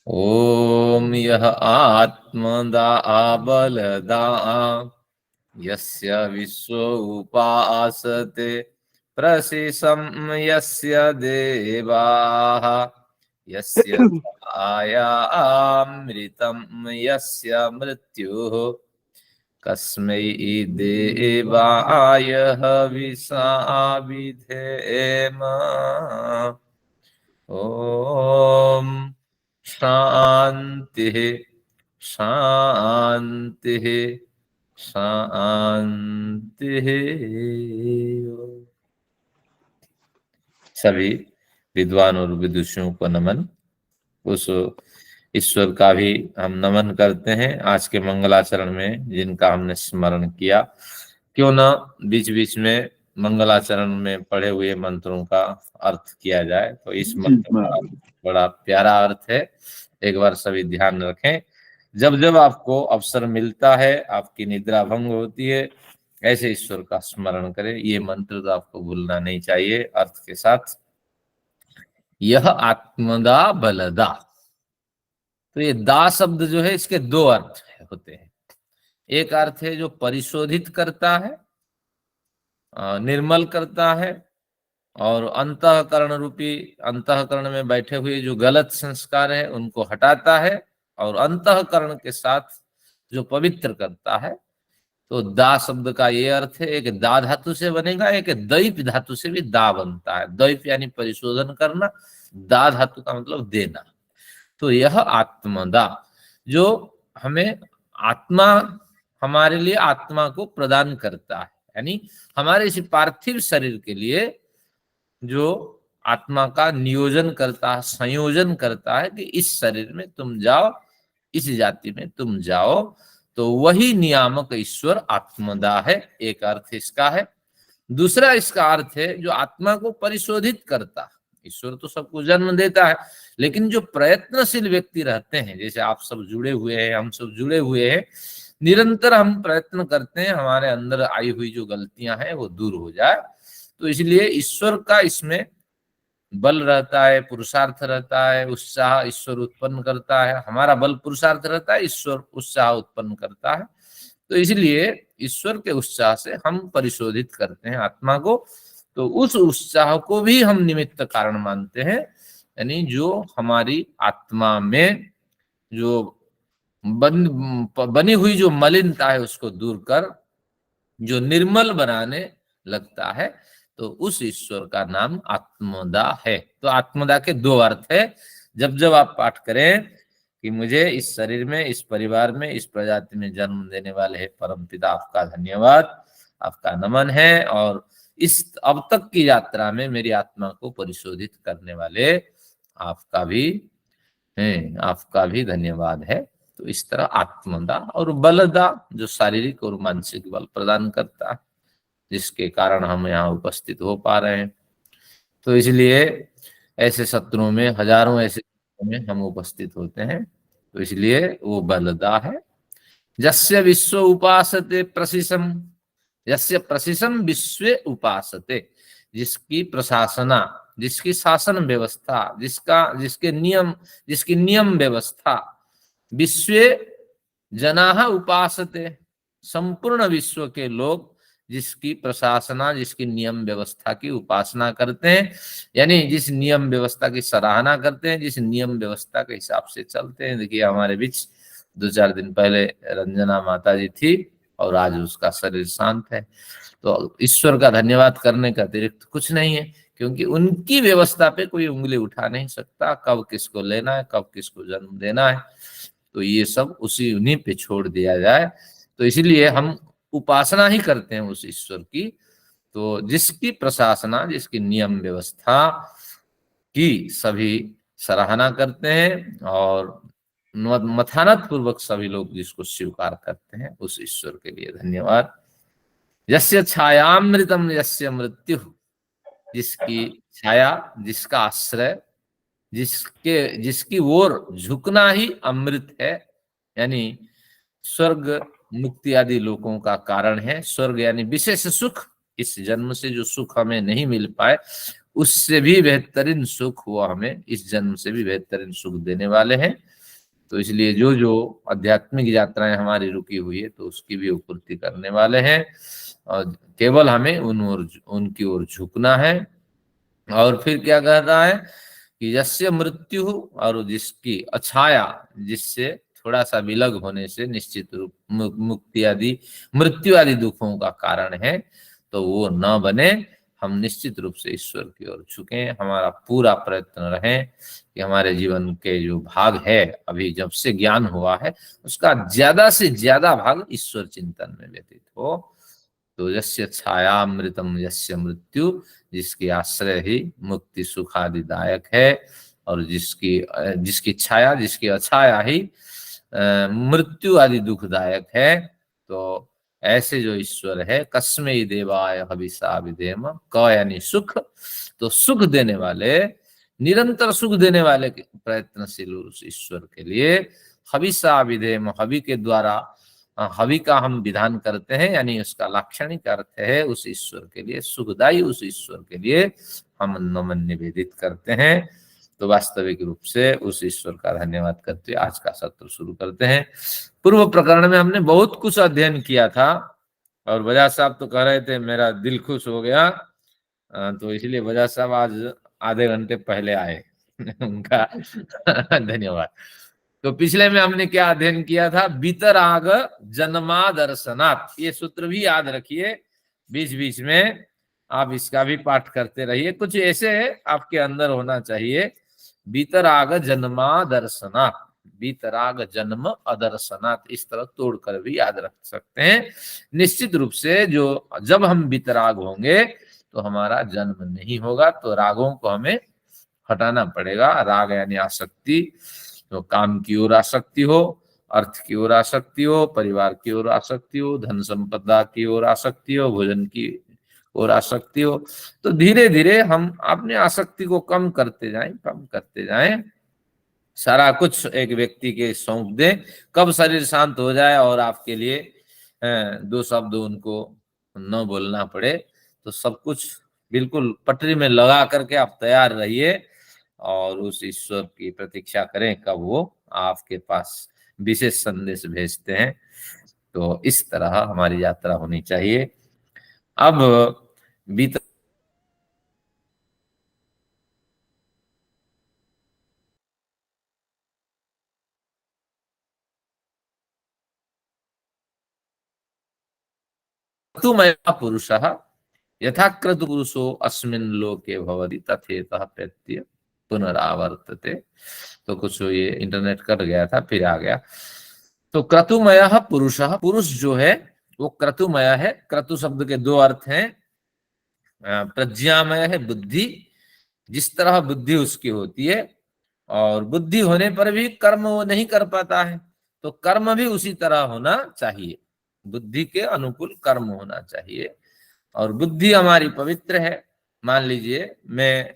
ओम यह आत्मदा बलदा यस्य विश्व उपासते प्रसिसं यस्य देवाः यस्य छायामृतं यस्य मृत्युः कस्मै देवाय हविषा विधेम। ओम शांति शांति शांति। सभी विद्वान और विदुषियों को नमन। उस ईश्वर का भी हम नमन करते हैं आज के मंगलाचरण में जिनका हमने स्मरण किया। क्यों न बीच बीच में मंगलाचरण में पढ़े हुए मंत्रों का अर्थ किया जाए। तो इस मंत्र का बड़ा प्यारा अर्थ है, एक बार सभी ध्यान रखें। जब जब आपको अवसर मिलता है, आपकी निद्रा भंग होती है, ऐसे ईश्वर का स्मरण करें। ये मंत्र तो आपको भूलना नहीं चाहिए अर्थ के साथ। यह आत्मदा बलदा, तो ये दा शब्द जो है इसके दो अर्थ होते हैं। एक अर्थ है जो परिशोधित करता है, निर्मल करता है, और अंतःकरण रूपी अंतःकरण में बैठे हुए जो गलत संस्कार है उनको हटाता है, और अंतःकरण के साथ जो पवित्र करता है। तो दा शब्द का ये अर्थ है, एक दा धातु से बनेगा, एक दैप धातु से भी दा बनता है। दैप यानी परिशोधन करना, दा धातु का मतलब देना। तो यह आत्मदा जो हमें आत्मा, हमारे लिए आत्मा को प्रदान करता है, यानी हमारे इस पार्थिव शरीर के लिए जो आत्मा का नियोजन करता है, संयोजन करता है कि इस शरीर में तुम जाओ, इस जाति में तुम जाओ, तो वही नियामक ईश्वर आत्मदा है। एक अर्थ इसका है। दूसरा इसका अर्थ है जो आत्मा को परिशोधित करता है। ईश्वर तो सबको जन्म देता है, लेकिन जो प्रयत्नशील व्यक्ति रहते हैं, जैसे आप सब जुड़े हुए हैं, हम सब जुड़े हुए हैं, निरंतर हम प्रयत्न करते हैं हमारे अंदर आई हुई जो गलतियां हैं वो दूर हो जाए। तो इसलिए ईश्वर का इसमें बल रहता है, पुरुषार्थ रहता है, उत्साह ईश्वर उत्पन्न करता है। हमारा बल पुरुषार्थ रहता है, ईश्वर उत्साह उत्पन्न करता है। तो इसलिए ईश्वर के उत्साह से हम परिशोधित करते हैं आत्मा को। तो उस उत्साह को भी हम निमित्त कारण मानते हैं, यानी जो हमारी आत्मा में जो बनी हुई जो मलिनता है उसको दूर कर जो निर्मल बनाने लगता है, तो उस ईश्वर का नाम आत्मदा है। तो आत्मदा के दो अर्थ है। जब जब आप पाठ करें कि मुझे इस शरीर में, इस परिवार में, इस प्रजाति में जन्म देने वाले है परमपिता, आपका धन्यवाद, आपका नमन है, और इस अब तक की यात्रा में मेरी आत्मा को परिशोधित करने वाले आपका भी है, आपका भी धन्यवाद है। तो इस तरह आत्मदा और बलदा जो शारीरिक और मानसिक बल प्रदान करता है, जिसके कारण हम यहाँ उपस्थित हो पा रहे हैं। तो इसलिए ऐसे सत्रों में, हजारों ऐसे सत्रों में हम उपस्थित होते हैं, तो इसलिए वो बलदा है। यस्य विश्व उपासते प्रशिसम, यस्य प्रशिसम विश्व उपासते, जिसकी प्रशासना, जिसकी शासन व्यवस्था, जिसकी नियम व्यवस्था विश्व जनाः उपासते, संपूर्ण विश्व के लोग जिसकी प्रशासना, जिसकी नियम व्यवस्था की उपासना करते हैं, यानी जिस नियम व्यवस्था की सराहना करते हैं, जिस नियम व्यवस्था के हिसाब से चलते हैं। देखिए हमारे बीच 2-4 दिन पहले रंजना माता जी थी और आज उसका शरीर शांत है। तो ईश्वर का धन्यवाद करने का अतिरिक्त कुछ नहीं है, क्योंकि उनकी व्यवस्था पे कोई उंगली उठा नहीं सकता, कब किसको लेना है, कब किसको जन्म देना है, तो ये सब उसी उन्हीं पे छोड़ दिया जाए। तो इसीलिए हम उपासना ही करते हैं उस ईश्वर की, तो जिसकी प्रशासना, जिसकी नियम व्यवस्था की सभी सराहना करते हैं, और मथानत पूर्वक सभी लोग जिसको स्वीकार करते हैं, उस ईश्वर के लिए धन्यवाद। यस्य छायामृतम यस्य मृत्यु, जिसकी छाया, जिसका आश्रय, जिसकी ओर झुकना ही अमृत है, यानी स्वर्ग मुक्ति आदि लोगों का कारण है। स्वर्ग यानी विशेष सुख, इस जन्म से जो सुख हमें नहीं मिल पाए उससे भी बेहतरीन सुख हुआ हमें इस जन्म से भी बेहतरीन सुख देने वाले हैं। तो इसलिए जो जो आध्यात्मिक यात्राएं हमारी रुकी हुई है तो उसकी भी वो पूर्ति करने वाले हैं, और केवल हमें उनकी ओर झुकना है। और फिर क्या कहता है कि यस्य मृत्यु, और जिसकी अछाया, जिससे थोड़ा सा विलग होने से निश्चित रूप मुक्ति आदि मृत्यु आदि दुखों का कारण है, तो वो न बने। हम निश्चित रूप से ईश्वर की ओर झुकें, हमारा पूरा प्रयत्न रहे कि हमारे जीवन के जो भाग है अभी जब से ज्ञान हुआ है उसका ज्यादा से ज्यादा भाग ईश्वर चिंतन में व्यतीत हो। तो यस्य छायामृतम यस्य मृत्यु, जिसकी आश्रय ही मुक्ति सुखादिदायक है, और जिसकी जिसकी छाया, जिसकी अछाया ही मृत्यु आदि दुखदायक है। तो ऐसे जो ईश्वर है, कस्मै देवाय हविषा विधेम, क यानी सुख, तो सुख देने वाले, निरंतर सुख देने वाले प्रयत्नशील उस ईश्वर के लिए हविषा विधेम, हवि के द्वारा, हवि का हम विधान करते हैं, यानी उसका लाक्षणिक अर्थ है उस ईश्वर के लिए, सुखदायी उस ईश्वर के लिए हम नमन निवेदित करते हैं। तो वास्तविक रूप से उस ईश्वर का धन्यवाद करते हुए आज का सत्र शुरू करते हैं। पूर्व प्रकरण में हमने बहुत कुछ अध्ययन किया था, और बजाज साहब तो कह रहे थे मेरा दिल खुश हो गया, तो इसलिए बजाज साहब आज आधे घंटे पहले आए उनका धन्यवाद। तो पिछले में हमने क्या अध्ययन किया था? बीतराग जन्मा दर्शनात्, ये सूत्र भी याद रखिए, बीच बीच में आप इसका भी पाठ करते रहिए, कुछ ऐसे आपके अंदर होना चाहिए। बीतराग जन्मा दर्शनात्, बीतराग जन्म अदर्शनात्, इस तरह तोड़कर भी याद रख सकते हैं। निश्चित रूप से जो जब हम बीतराग होंगे तो हमारा जन्म नहीं होगा, तो रागों को हमें हटाना पड़ेगा। राग यानी आसक्ति, तो काम की ओर आसक्ति हो, अर्थ की ओर आसक्ति हो, परिवार की ओर आसक्ति हो, धन संपदा की ओर आसक्ति हो, भोजन की ओर आसक्ति हो, तो धीरे धीरे हम अपने आसक्ति को कम करते जाएं, कम करते जाएं। सारा कुछ एक व्यक्ति के सौंप दें, कब शरीर शांत हो जाए और आपके लिए दो शब्द उनको न बोलना पड़े, तो सब कुछ बिल्कुल पटरी में लगा करके आप तैयार रहिए और उस ईश्वर की प्रतीक्षा करें कब वो आपके पास विशेष संदेश भेजते हैं। तो इस तरह हमारी यात्रा होनी चाहिए। अब बीत क्रतुमयः पुरुषः यथा क्रतु पुरुषो अस्मिन् लोके भवति तथेतः प्रत्यय पुनरावर्तते। तो कुछ ये इंटरनेट कर गया था, फिर आ गया। तो क्रतुमयः पुरुषः, पुरुष जो है वो क्रतुमय है। क्रतु शब्द के दो अर्थ हैं, प्रज्ञामय है बुद्धि, जिस तरह बुद्धि उसकी होती है, और बुद्धि होने पर भी कर्म वो नहीं कर पाता है, तो कर्म भी उसी तरह होना चाहिए, बुद्धि के अनुकूल कर्म होना चाहिए। और बुद्धि हमारी पवित्र है। मान लीजिए मैं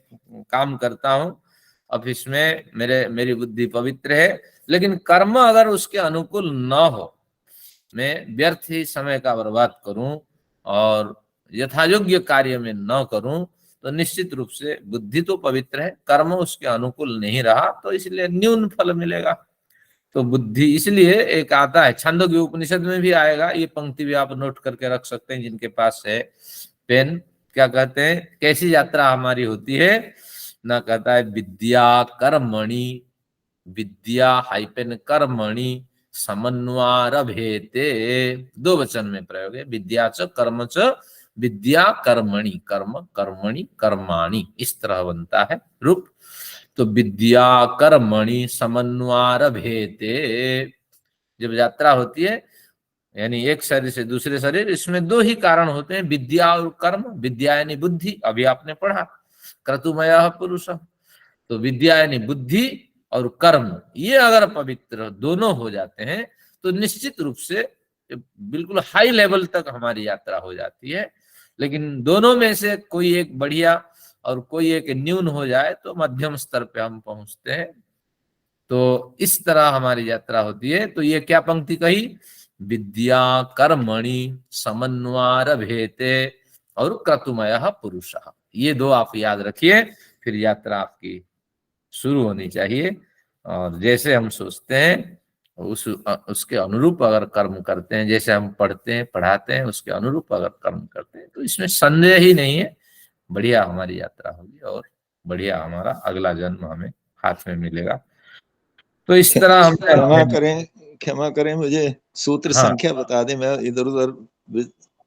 काम करता हूं ऑफिस में, मेरी बुद्धि पवित्र है, लेकिन कर्म अगर उसके अनुकूल न हो, मैं व्यर्थ ही समय का बर्बाद करूं और यथायोग्य कार्य में न करूं, तो निश्चित रूप से बुद्धि तो पवित्र है, कर्म उसके अनुकूल नहीं रहा, तो इसलिए न्यून फल मिलेगा। तो बुद्धि, इसलिए एक आता है छांदोग्य उपनिषद में भी आएगा, ये पंक्ति भी आप नोट करके रख सकते हैं जिनके पास है पेन। क्या कहते हैं, कैसी यात्रा हमारी होती है ना, कहता है विद्या कर्मणि, विद्या हाइपेन कर्मणि समन्वारभेते, दो वचन में प्रयोग है, विद्या च कर्म च विद्या कर्मणि, कर्म कर्मणि कर्माणि, इस तरह बनता है रूप। तो विद्या कर्मणि समन्वारभेते, जब यात्रा होती है यानी एक शरीर से दूसरे शरीर, इसमें दो ही कारण होते हैं, विद्या और कर्म। विद्या यानी बुद्धि, अभी आपने पढ़ा क्रतुमयः पुरुषः, तो विद्या यानी बुद्धि और कर्म, ये अगर पवित्र दोनों हो जाते हैं तो निश्चित रूप से बिल्कुल हाई लेवल तक हमारी यात्रा हो जाती है। लेकिन दोनों में से कोई एक बढ़िया और कोई एक न्यून हो जाए तो मध्यम स्तर पे हम पहुंचते हैं। तो इस तरह हमारी यात्रा होती है। तो ये क्या पंक्ति कही, विद्या कर्मणि समन्वारभेते और क्रतुमयः पुरुषः, ये दो आप याद रखिए, फिर यात्रा आपकी शुरू होनी चाहिए। और जैसे हम सोचते हैं उसके अनुरूप अगर कर्म करते हैं, जैसे हम पढ़ते हैं पढ़ाते हैं उसके अनुरूप अगर कर्म करते हैं, तो इसमें संदेह ही नहीं है, बढ़िया हमारी यात्रा होगी और बढ़िया हमारा अगला जन्म हमें हाथ में मिलेगा। तो इस तरह हमने क्षमा करें, क्षमा करें, मुझे सूत्र हाँ संख्या बता दें, मैं इधर उधर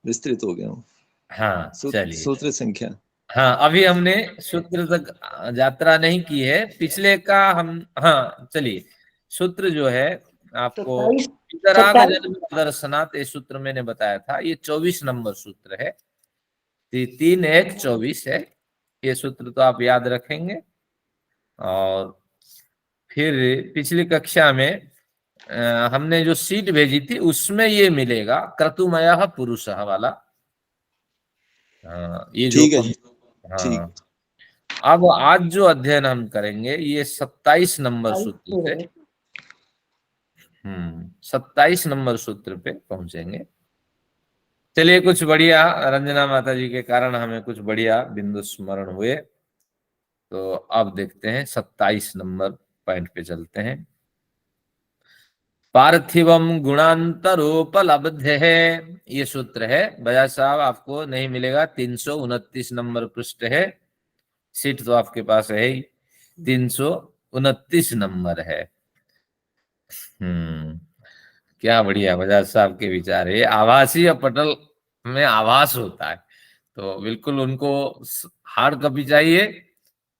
विस्तृत हो गया हूँ। हाँ चलिए। सूत्र संख्या। हाँ अभी हमने सूत्र तक यात्रा नहीं की है, पिछले का हम, हाँ चलिए, सूत्र जो है आपको 27 वितराग जन्म दर्शनात्, ये सूत्र मैंने बताया था, ये 24 नंबर सूत्र है, 3 1 24 है ये सूत्र, तो आप याद रखेंगे। और फिर पिछली कक्षा में हमने जो सीट भेजी थी उसमें ये मिलेगा, क्रतुमय पुरुष वाला। हाँ ये जो ठीक है जी, ठीक। हाँ अब आज जो अध्ययन हम करेंगे ये 27 नंबर सूत्र से, 27 नंबर सूत्र पे पहुंचेंगे। चलिए, कुछ बढ़िया रंजना माता जी के कारण हमें कुछ बढ़िया बिंदु स्मरण हुए, तो अब देखते हैं 27 नंबर पॉइंट पे चलते हैं। पार्थिवम गुणांतरोपलब्धे है, ये सूत्र है बजाज साहब, आपको नहीं मिलेगा, 329 नंबर पृष्ठ है, सीट तो आपके पास है ही, 329 नंबर है। क्या बढ़िया बजाज साहब के विचार है। आभासीय पटल में आभास होता है, तो बिल्कुल उनको हार्ड कॉपी चाहिए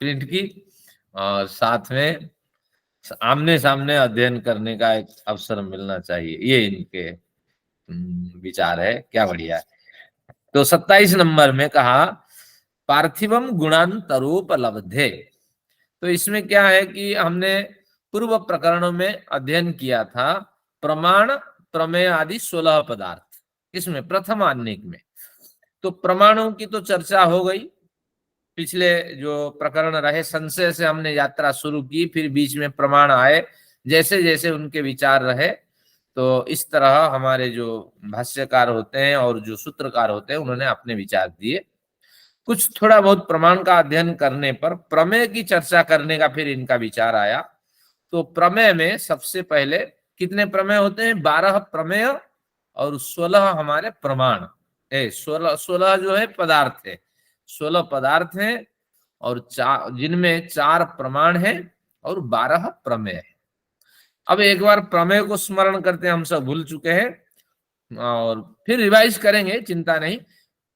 प्रिंट की, और साथ में आमने सामने अध्ययन करने का एक अवसर मिलना चाहिए, ये इनके विचार है। क्या बढ़िया है। तो 27 नंबर में कहा पार्थिवम गुणांतरोपलब्धे, तो इसमें क्या है कि हमने पूर्व प्रकरणों में अध्ययन किया था प्रमाण प्रमेय आदि 16 पदार्थ, इसमें प्रथम आनेक में तो प्रमाणों की तो चर्चा हो गई। पिछले जो प्रकरण रहे संशय से हमने यात्रा शुरू की, फिर बीच में प्रमाण आए, जैसे जैसे उनके विचार रहे, तो इस तरह हमारे जो भाष्यकार होते हैं और जो सूत्रकार होते हैं उन्होंने अपने विचार दिए। कुछ थोड़ा बहुत प्रमाण का अध्ययन करने पर प्रमेय की चर्चा करने का फिर इनका विचार आया। तो प्रमेय में सबसे पहले कितने प्रमेय होते हैं? 12 प्रमेय और 16 हमारे प्रमाण, 16 जो है पदार्थ है, 16 पदार्थ हैं, और जिनमें 4 प्रमाण हैं और 12 प्रमेय है। अब एक बार प्रमेय को स्मरण करते हैं, हम सब भूल चुके हैं और फिर रिवाइज करेंगे, चिंता नहीं।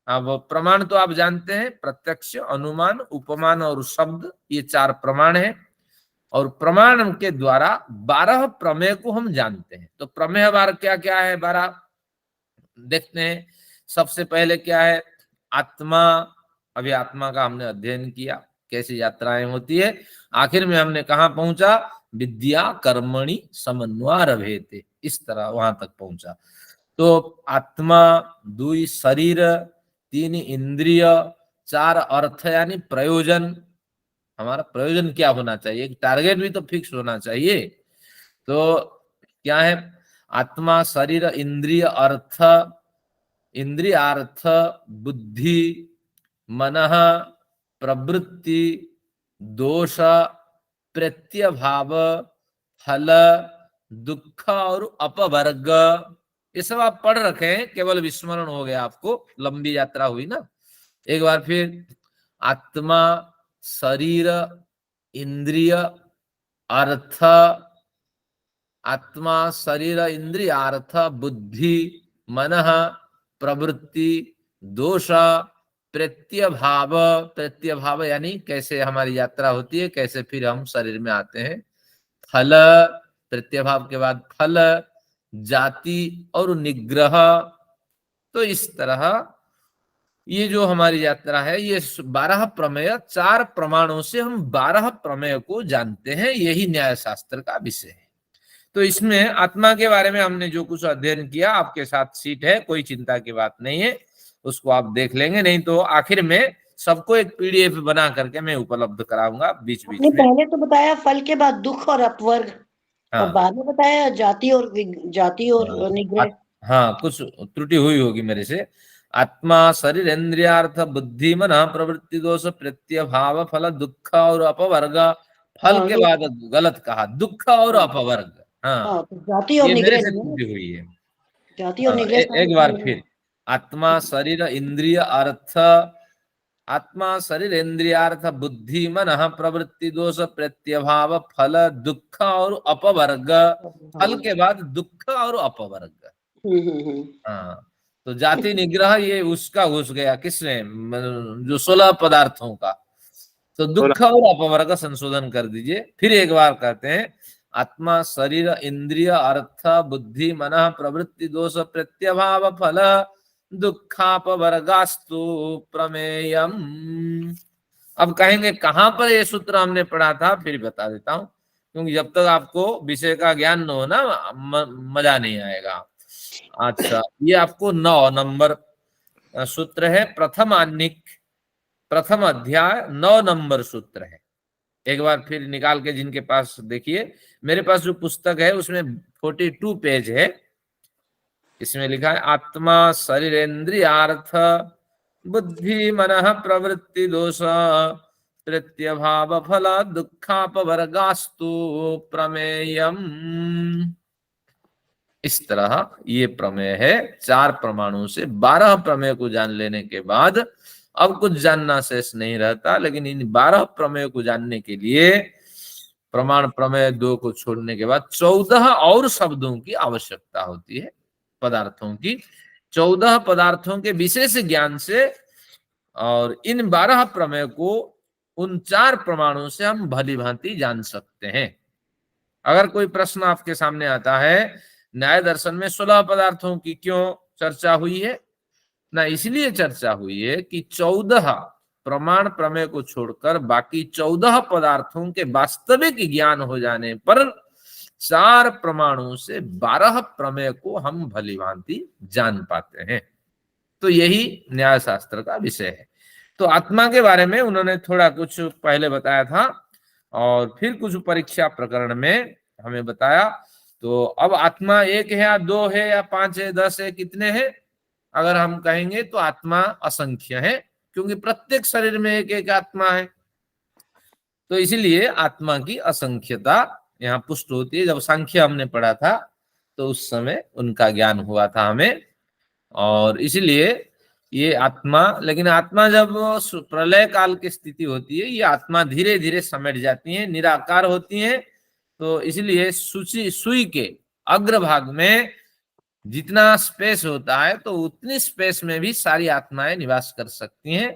अब प्रमाण तो आप जानते हैं, प्रत्यक्ष, अनुमान, उपमान और शब्द, ये 4 प्रमाण हैं, और प्रमाण के द्वारा 12 प्रमेय को हम जानते हैं। तो प्रमेय बार क्या क्या है 12 देखते हैं। सबसे पहले क्या है? आत्मा। अभी आत्मा का हमने अध्ययन किया, कैसी यात्राएं होती है। आखिर में हमने कहा पहुंचा? विद्या कर्मणि समन्वय, इस तरह वहां तक पहुंचा। तो आत्मा, 2 शरीर, 3 इंद्रिय, 4 अर्थ यानी प्रयोजन, हमारा प्रयोजन क्या होना चाहिए, एक टारगेट भी तो फिक्स होना चाहिए। तो क्या है? आत्मा, शरीर, इंद्रिय, अर्थ, इंद्रियार्थ, बुद्धि, मनः, प्रवृत्ति, दोष, प्रत्यभाव, फल, दुख और अपवर्ग, ये सब आप पढ़ रखे हैं, केवल विस्मरण हो गया आपको, लंबी यात्रा हुई ना। एक बार फिर, आत्मा, शरीर, इंद्रिय, अर्थ, आत्मा, शरीर, इंद्रिय, अर्थ, बुद्धि, मनः, प्रवृत्ति, दोष, प्रत्यभाव, प्रत्यभाव यानी कैसे हमारी यात्रा होती है, कैसे फिर हम शरीर में आते हैं, फल, प्रत्यभाव के बाद फल, जाति और निग्रह। तो इस तरह ये जो हमारी यात्रा है, ये 12 प्रमेय, 4 प्रमाणों से हम 12 प्रमेय को जानते हैं, यही न्याय शास्त्र का विषय है। तो इसमें आत्मा के बारे में हमने जो कुछ अध्ययन किया, आपके साथ सीट है, कोई चिंता की बात नहीं है, उसको आप देख लेंगे, नहीं तो आखिर में सबको एक पीडीएफ बना करके मैं उपलब्ध कराऊंगा बीच बीच में। पहले तो बताया फल के बाद दुख और अपवर्ग, हाँ और बाद में बताया जाति और निग्रह। हाँ कुछ त्रुटि हुई होगी मेरे से। आत्मा, शरीर, इंद्रियार्थ, बुद्धि, मन, प्रवृत्ति, दोष, प्रत्यभाव, फल, दुख और अपवर्ग, फल के बाद गलत कहा, दुख और अपवर्ग। हाँ, तो जाति और ये मेरे निग्रह से नहीं है, त्रुटि हुई है। जाति और निग्रह एक बार फिर, आत्मा शरीर इंद्रिय अर्थ, आत्मा शरीर इंद्रियार्थ बुद्धि मन प्रवृत्ति दोष प्रत्यभाव फल दुख और अपवर्ग, फल के बाद दुख और अपवर्ग। हाँ, तो जाति निग्रह ये उसका घुस गया किसमें, जो 16 पदार्थों का। तो दुख और अपवर्ग संशोधन कर दीजिए। फिर एक बार कहते हैं, आत्मा शरीर इंद्रिय अर्थ बुद्धि मन प्रवृत्ति दोष प्रत्यभाव फल दुखापवर्गास्तु प्रमेयम। अब कहेंगे कहां पर ये सूत्र हमने पढ़ा था, फिर बता देता हूं, क्योंकि जब तक आपको विषय का ज्ञान न हो ना मजा नहीं आएगा। अच्छा, ये आपको 9 नंबर सूत्र है, प्रथम आनिक, प्रथम अध्याय 9 नंबर सूत्र है। एक बार फिर निकाल के जिनके पास देखिए, मेरे पास जो पुस्तक है उसमें 42 पेज है। इसमें लिखा है, आत्मा शरीरेन्द्रियार्थ बुद्धि मन प्रवृत्ति दोष प्रत्यभाव फल दुखापवर्गास्तु प्रमेयम। इस तरह ये प्रमेय है। 4 प्रमाणों से 12 प्रमेय को जान लेने के बाद अब कुछ जानना शेष नहीं रहता, लेकिन इन 12 प्रमेय को जानने के लिए प्रमाण प्रमेय 2 को छोड़ने के बाद 14 और शब्दों की आवश्यकता होती है, पदार्थों की। 14 पदार्थों के विशेष ज्ञान से और इन 12 प्रमेय को उन 4 प्रमाणों से हम भली भांति जान सकते हैं। अगर कोई प्रश्न आपके सामने आता है, न्याय दर्शन में 16 पदार्थों की क्यों चर्चा हुई है ना, इसलिए चर्चा हुई है कि 14 प्रमाण प्रमेय को छोड़कर बाकी 14 पदार्थों के वास्तविक ज्ञान हो जाने पर 4 प्रमाणों से 12 प्रमेय को हम भली भांति जान पाते हैं। तो यही न्याय शास्त्र का विषय है। तो आत्मा के बारे में उन्होंने थोड़ा कुछ पहले बताया था और फिर कुछ परीक्षा प्रकरण में हमें बताया। तो अब आत्मा 1 है या 2 है या 5 है, 10 है, कितने हैं? अगर हम कहेंगे तो आत्मा असंख्य है, क्योंकि प्रत्येक शरीर में एक एक आत्मा है। तो इसलिए आत्मा की असंख्यता यहाँ पुष्ट होती है। जब सांख्य हमने पढ़ा था तो उस समय उनका ज्ञान हुआ था हमें, और इसलिए ये आत्मा, लेकिन आत्मा जब प्रलय काल की स्थिति होती है, ये आत्मा धीरे धीरे समेट जाती है, निराकार होती है। तो इसलिए सुई के अग्रभाग में जितना स्पेस होता है तो उतनी स्पेस में भी सारी आत्माएं निवास कर सकती हैं,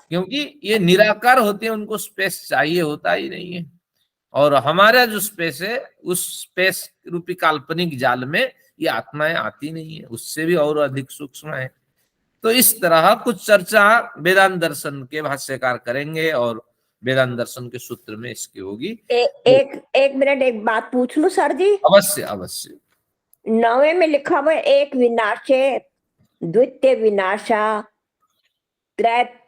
क्योंकि ये निराकार होते हैं, उनको स्पेस चाहिए होता ही नहीं है। और हमारा जो स्पेस है, उस स्पेस रूपी काल्पनिक जाल में ये आत्माएं आती नहीं है, उससे भी और अधिक सूक्ष्म है। तो इस तरह कुछ चर्चा वेदांत दर्शन के भाष्यकार करेंगे और वेदांत दर्शन के सूत्र में इसकी होगी। एक मिनट, एक बात पूछ लूं सर जी? अवश्य अवश्य। 9वें में लिखा हुआ है, एक विनाशे द्वितीय विनाशा त्रैत्वम।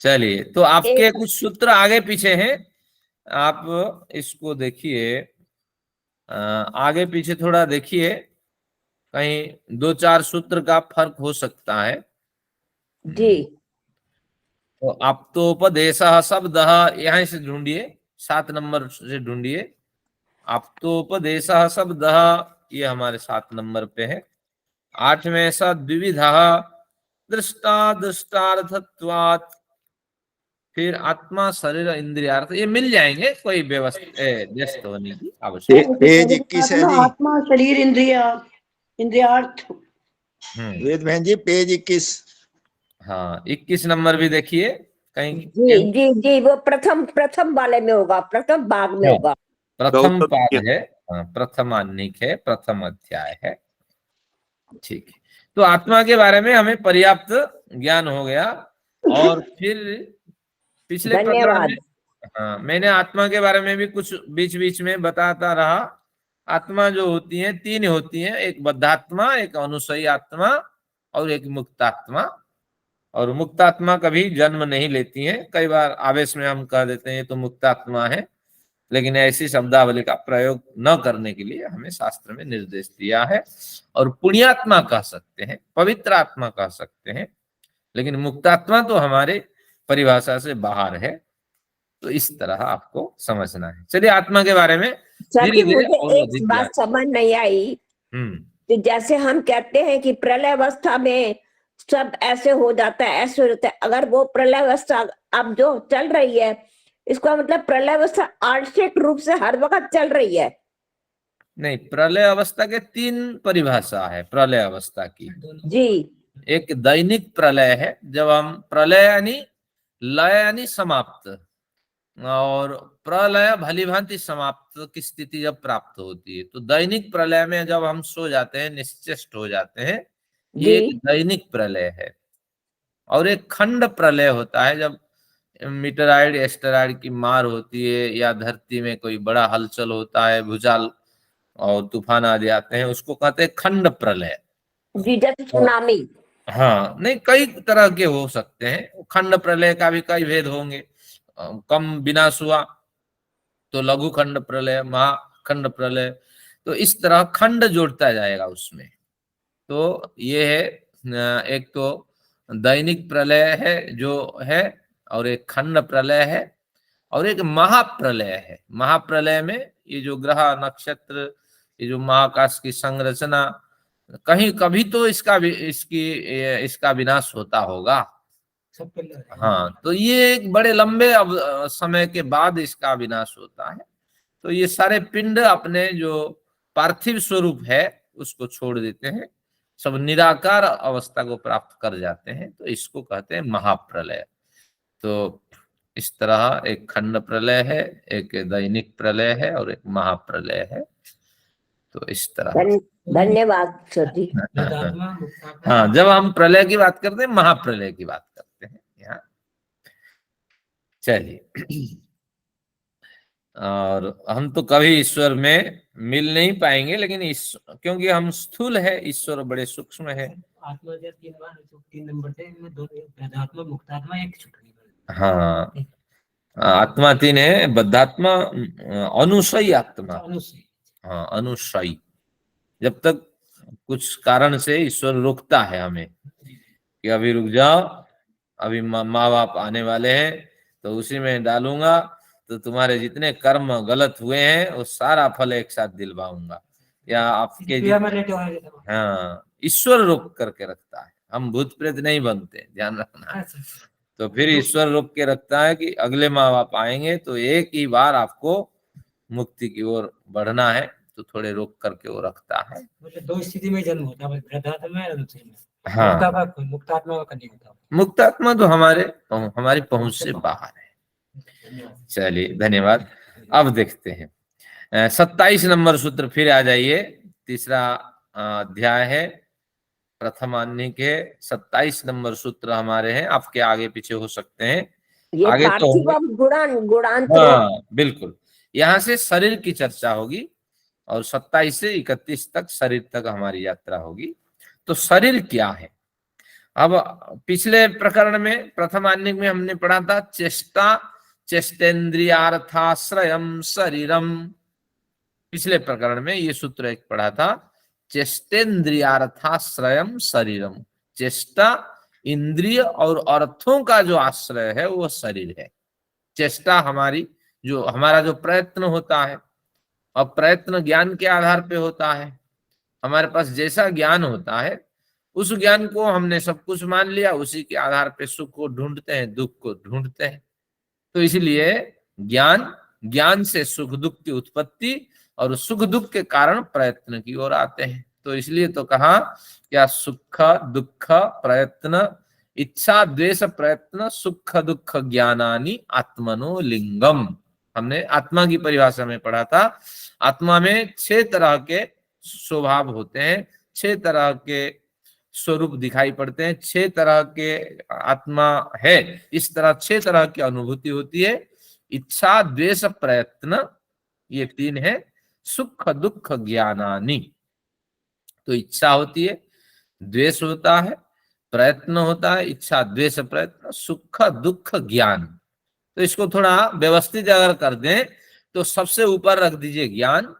चलिए, तो आपके कुछ सूत्र आगे पीछे हैं, आप इसको देखिए, आगे पीछे थोड़ा देखिए, कहीं 2-4 सूत्र का फर्क हो सकता है जी। तो आप्तोपदेश शब्द यहां से ढूंढिए, 7 नंबर से ढूंढिए। आप्तोपदेश शब्द ये हमारे 7 नंबर पे है। 8 में द्विविधा दृष्टा दृष्टार्थत्वात्, फिर आत्मा शरीर इंद्रियार्थ, ये मिल जाएंगे, कोई व्यस्त होने की आवश्यकता। पेज 21 है जी, आत्मा शरीर इंद्रियार्थ। वेद बहन जी पेज 21। हाँ, 21 नंबर भी देखिए कहीं। जी जी जी, वो प्रथम वाले में होगा, प्रथम भाग में होगा, प्रथम पाद है, प्रथम आनिक है, प्रथम अध्याय है। ठीक है, तो आत्मा के बारे में हमें पर्याप्त ज्ञान हो गया। और फिर पिछले प्रकरण में मैंने आत्मा के बारे में भी कुछ बीच बीच में बताता रहा। आत्मा जो होती है 3 होती है, एक बद्धात्मा, एक अनुसयी आत्मा और एक मुक्तात्मा। और मुक्तात्मा कभी जन्म नहीं लेती हैं। कई बार आवेश में हम कह देते हैं ये तो मुक्तात्मा है, लेकिन ऐसी शब्दावली का प्रयोग न करने के लिए हमें शास्त्र में निर्देश दिया है। और पुण्यात्मा कह सकते हैं, पवित्र आत्मा कह सकते हैं, लेकिन मुक्तात्मा तो हमारे परिभाषा से बाहर है। तो इस तरह आपको समझना है। चलिए आत्मा के बारे में सर धीरे जी, धीरे मुझे और एक अधिक बात समझ नहीं आई हम्म कि जैसे हम कहते हैं कि प्रलय अवस्था में सब ऐसे हो जाता है, ऐसे हो जाता है, अगर वो प्रलय अवस्था अब जो चल रही है, इसका मतलब प्रलय अवस्था आंशिक रूप से हर वक्त चल रही है। नहीं, प्रलय अवस्था के 3 परिभाषा है प्रलय अवस्था की। जी एक दैनिक प्रलय है, जब हम प्रलय यानी लय यानी समाप्त, और प्रलय भली भांति समाप्त की स्थिति जब प्राप्त होती है, तो दैनिक प्रलय में जब हम सो जाते हैं, निश्चेष्ट हो जाते हैं, ये एक जी दैनिक प्रलय है। और एक खंड प्रलय होता है, जब मीटराइड एस्टेरॉइड की मार होती है या धरती में कोई बड़ा हलचल होता है, भूचाल और तूफान आदि आते हैं, उसको कहते हैं खंड प्रलय। जी, जैसे सुनामी। हाँ, नहीं, कई तरह के हो सकते हैं। खंड प्रलय का भी कई भेद होंगे। कम विनाश हुआ तो लघु खंड प्रलय, महाखंड प्रलय, तो इस तरह खंड जोड़ता जाएगा उसमें। तो ये है एक तो दैनिक प्रलय है जो है, और एक खंड प्रलय है, और एक महाप्रलय है। महाप्रलय में ये जो ग्रह नक्षत्र, ये जो महाकाश की संरचना, कहीं कभी तो इसका विनाश होता होगा। हाँ, तो ये एक बड़े लंबे समय के बाद इसका विनाश होता है। तो ये सारे पिंड अपने जो पार्थिव स्वरूप है उसको छोड़ देते हैं, सब निराकार अवस्था को प्राप्त कर जाते हैं, तो इसको कहते हैं महाप्रलय। तो इस तरह एक खंड प्रलय है, एक दैनिक प्रलय है, और एक महाप्रलय है। तो इस तरह धन्यवाद सर जी। हाँ, जब हम प्रलय की बात करते हैं, महाप्रलय की बात करते हैं यहाँ। चलिए, और हम तो कभी ईश्वर में मिल नहीं पाएंगे, लेकिन क्योंकि हम स्थूल है, ईश्वर बड़े सूक्ष्म है। आत्मा जब 3 नंबर थे, इनमें 2 बद्धात्मा मुक्तात्मा एक छूट गई। हाँ, आत्मा 3 है, बद्धात्मा, अनुसयी आत्मा। हाँ, अनुसयी। जब तक कुछ कारण से ईश्वर रोकता है हमें कि अभी रुक जाओ, अभी माँ बाप आने वाले हैं, तो उसी में डालूंगा, तो तुम्हारे जितने कर्म गलत हुए हैं वो सारा फल एक साथ दिलवाऊंगा, या आपके हाँ, ईश्वर रोक करके रखता है। हम भूत प्रेत नहीं बनते, ध्यान रखना। तो फिर ईश्वर रोक के रखता है कि अगले माँ बाप आएंगे तो एक ही बार आपको मुक्ति की ओर बढ़ना है, तो थोड़े रोक करके वो रखता है। मतलब 2 स्थिति में जन्म होता है, वृद्धात्मा और अनुसय में। हाँ, मुक्तात्मा का नहीं होता। मुक्तात्मा तो हमारी पहुंच से बाहर है। चलिए, धन्यवाद। अब देखते हैं 27 नंबर सूत्र, फिर आ जाइए। तीसरा अध्याय है, प्रथम आन्निक के 27 नंबर सूत्र हमारे हैं। आपके आगे पीछे हो सकते हैं, ये आगे तो पार्थिव गुणांतर। हाँ, बिल्कुल। यहाँ से शरीर की चर्चा होगी, और 27 से 31 तक शरीर तक हमारी यात्रा होगी। तो शरीर क्या है? अब पिछले प्रकरण में, प्रथम आन्निक में हमने पढ़ा था चेष्टा चेष्टेन्द्रियार्थाश्रयम शरीरम। पिछले प्रकरण में ये सूत्र एक पढ़ा था, चेष्टेन्द्रियार्थाश्रयम शरीरम। चेष्टा, इंद्रिय और अर्थों का जो आश्रय है वो शरीर है। चेष्टा हमारा जो प्रयत्न होता है, और प्रयत्न ज्ञान के आधार पे होता है। हमारे पास जैसा ज्ञान होता है, उस ज्ञान को हमने सब कुछ मान लिया, उसी के आधार पे सुख को ढूंढते हैं, दुख को ढूंढते हैं। तो इसलिए ज्ञान से सुख दुख की उत्पत्ति, और सुख दुख के कारण प्रयत्न की ओर आते हैं। तो इसलिए तो कहा क्या, सुख दुख प्रयत्न, इच्छा द्वेष प्रयत्न, सुख दुख ज्ञानानि आत्मनो लिंगम। हमने आत्मा की परिभाषा में पढ़ा था, आत्मा में 6 तरह के स्वभाव होते हैं, 6 तरह के स्वरूप दिखाई पड़ते हैं, 6 तरह के आत्मा है। इस तरह 6 तरह की अनुभूति होती है। इच्छा द्वेष प्रयत्न, ये 3 है। सुख दुख ज्ञानानि, तो इच्छा होती है, द्वेष होता है, प्रयत्न होता है, इच्छा द्वेष प्रयत्न, सुख दुख ज्ञान। तो इसको थोड़ा व्यवस्थित अगर कर दें तो सबसे ऊपर रख दीजिए ज्ञान।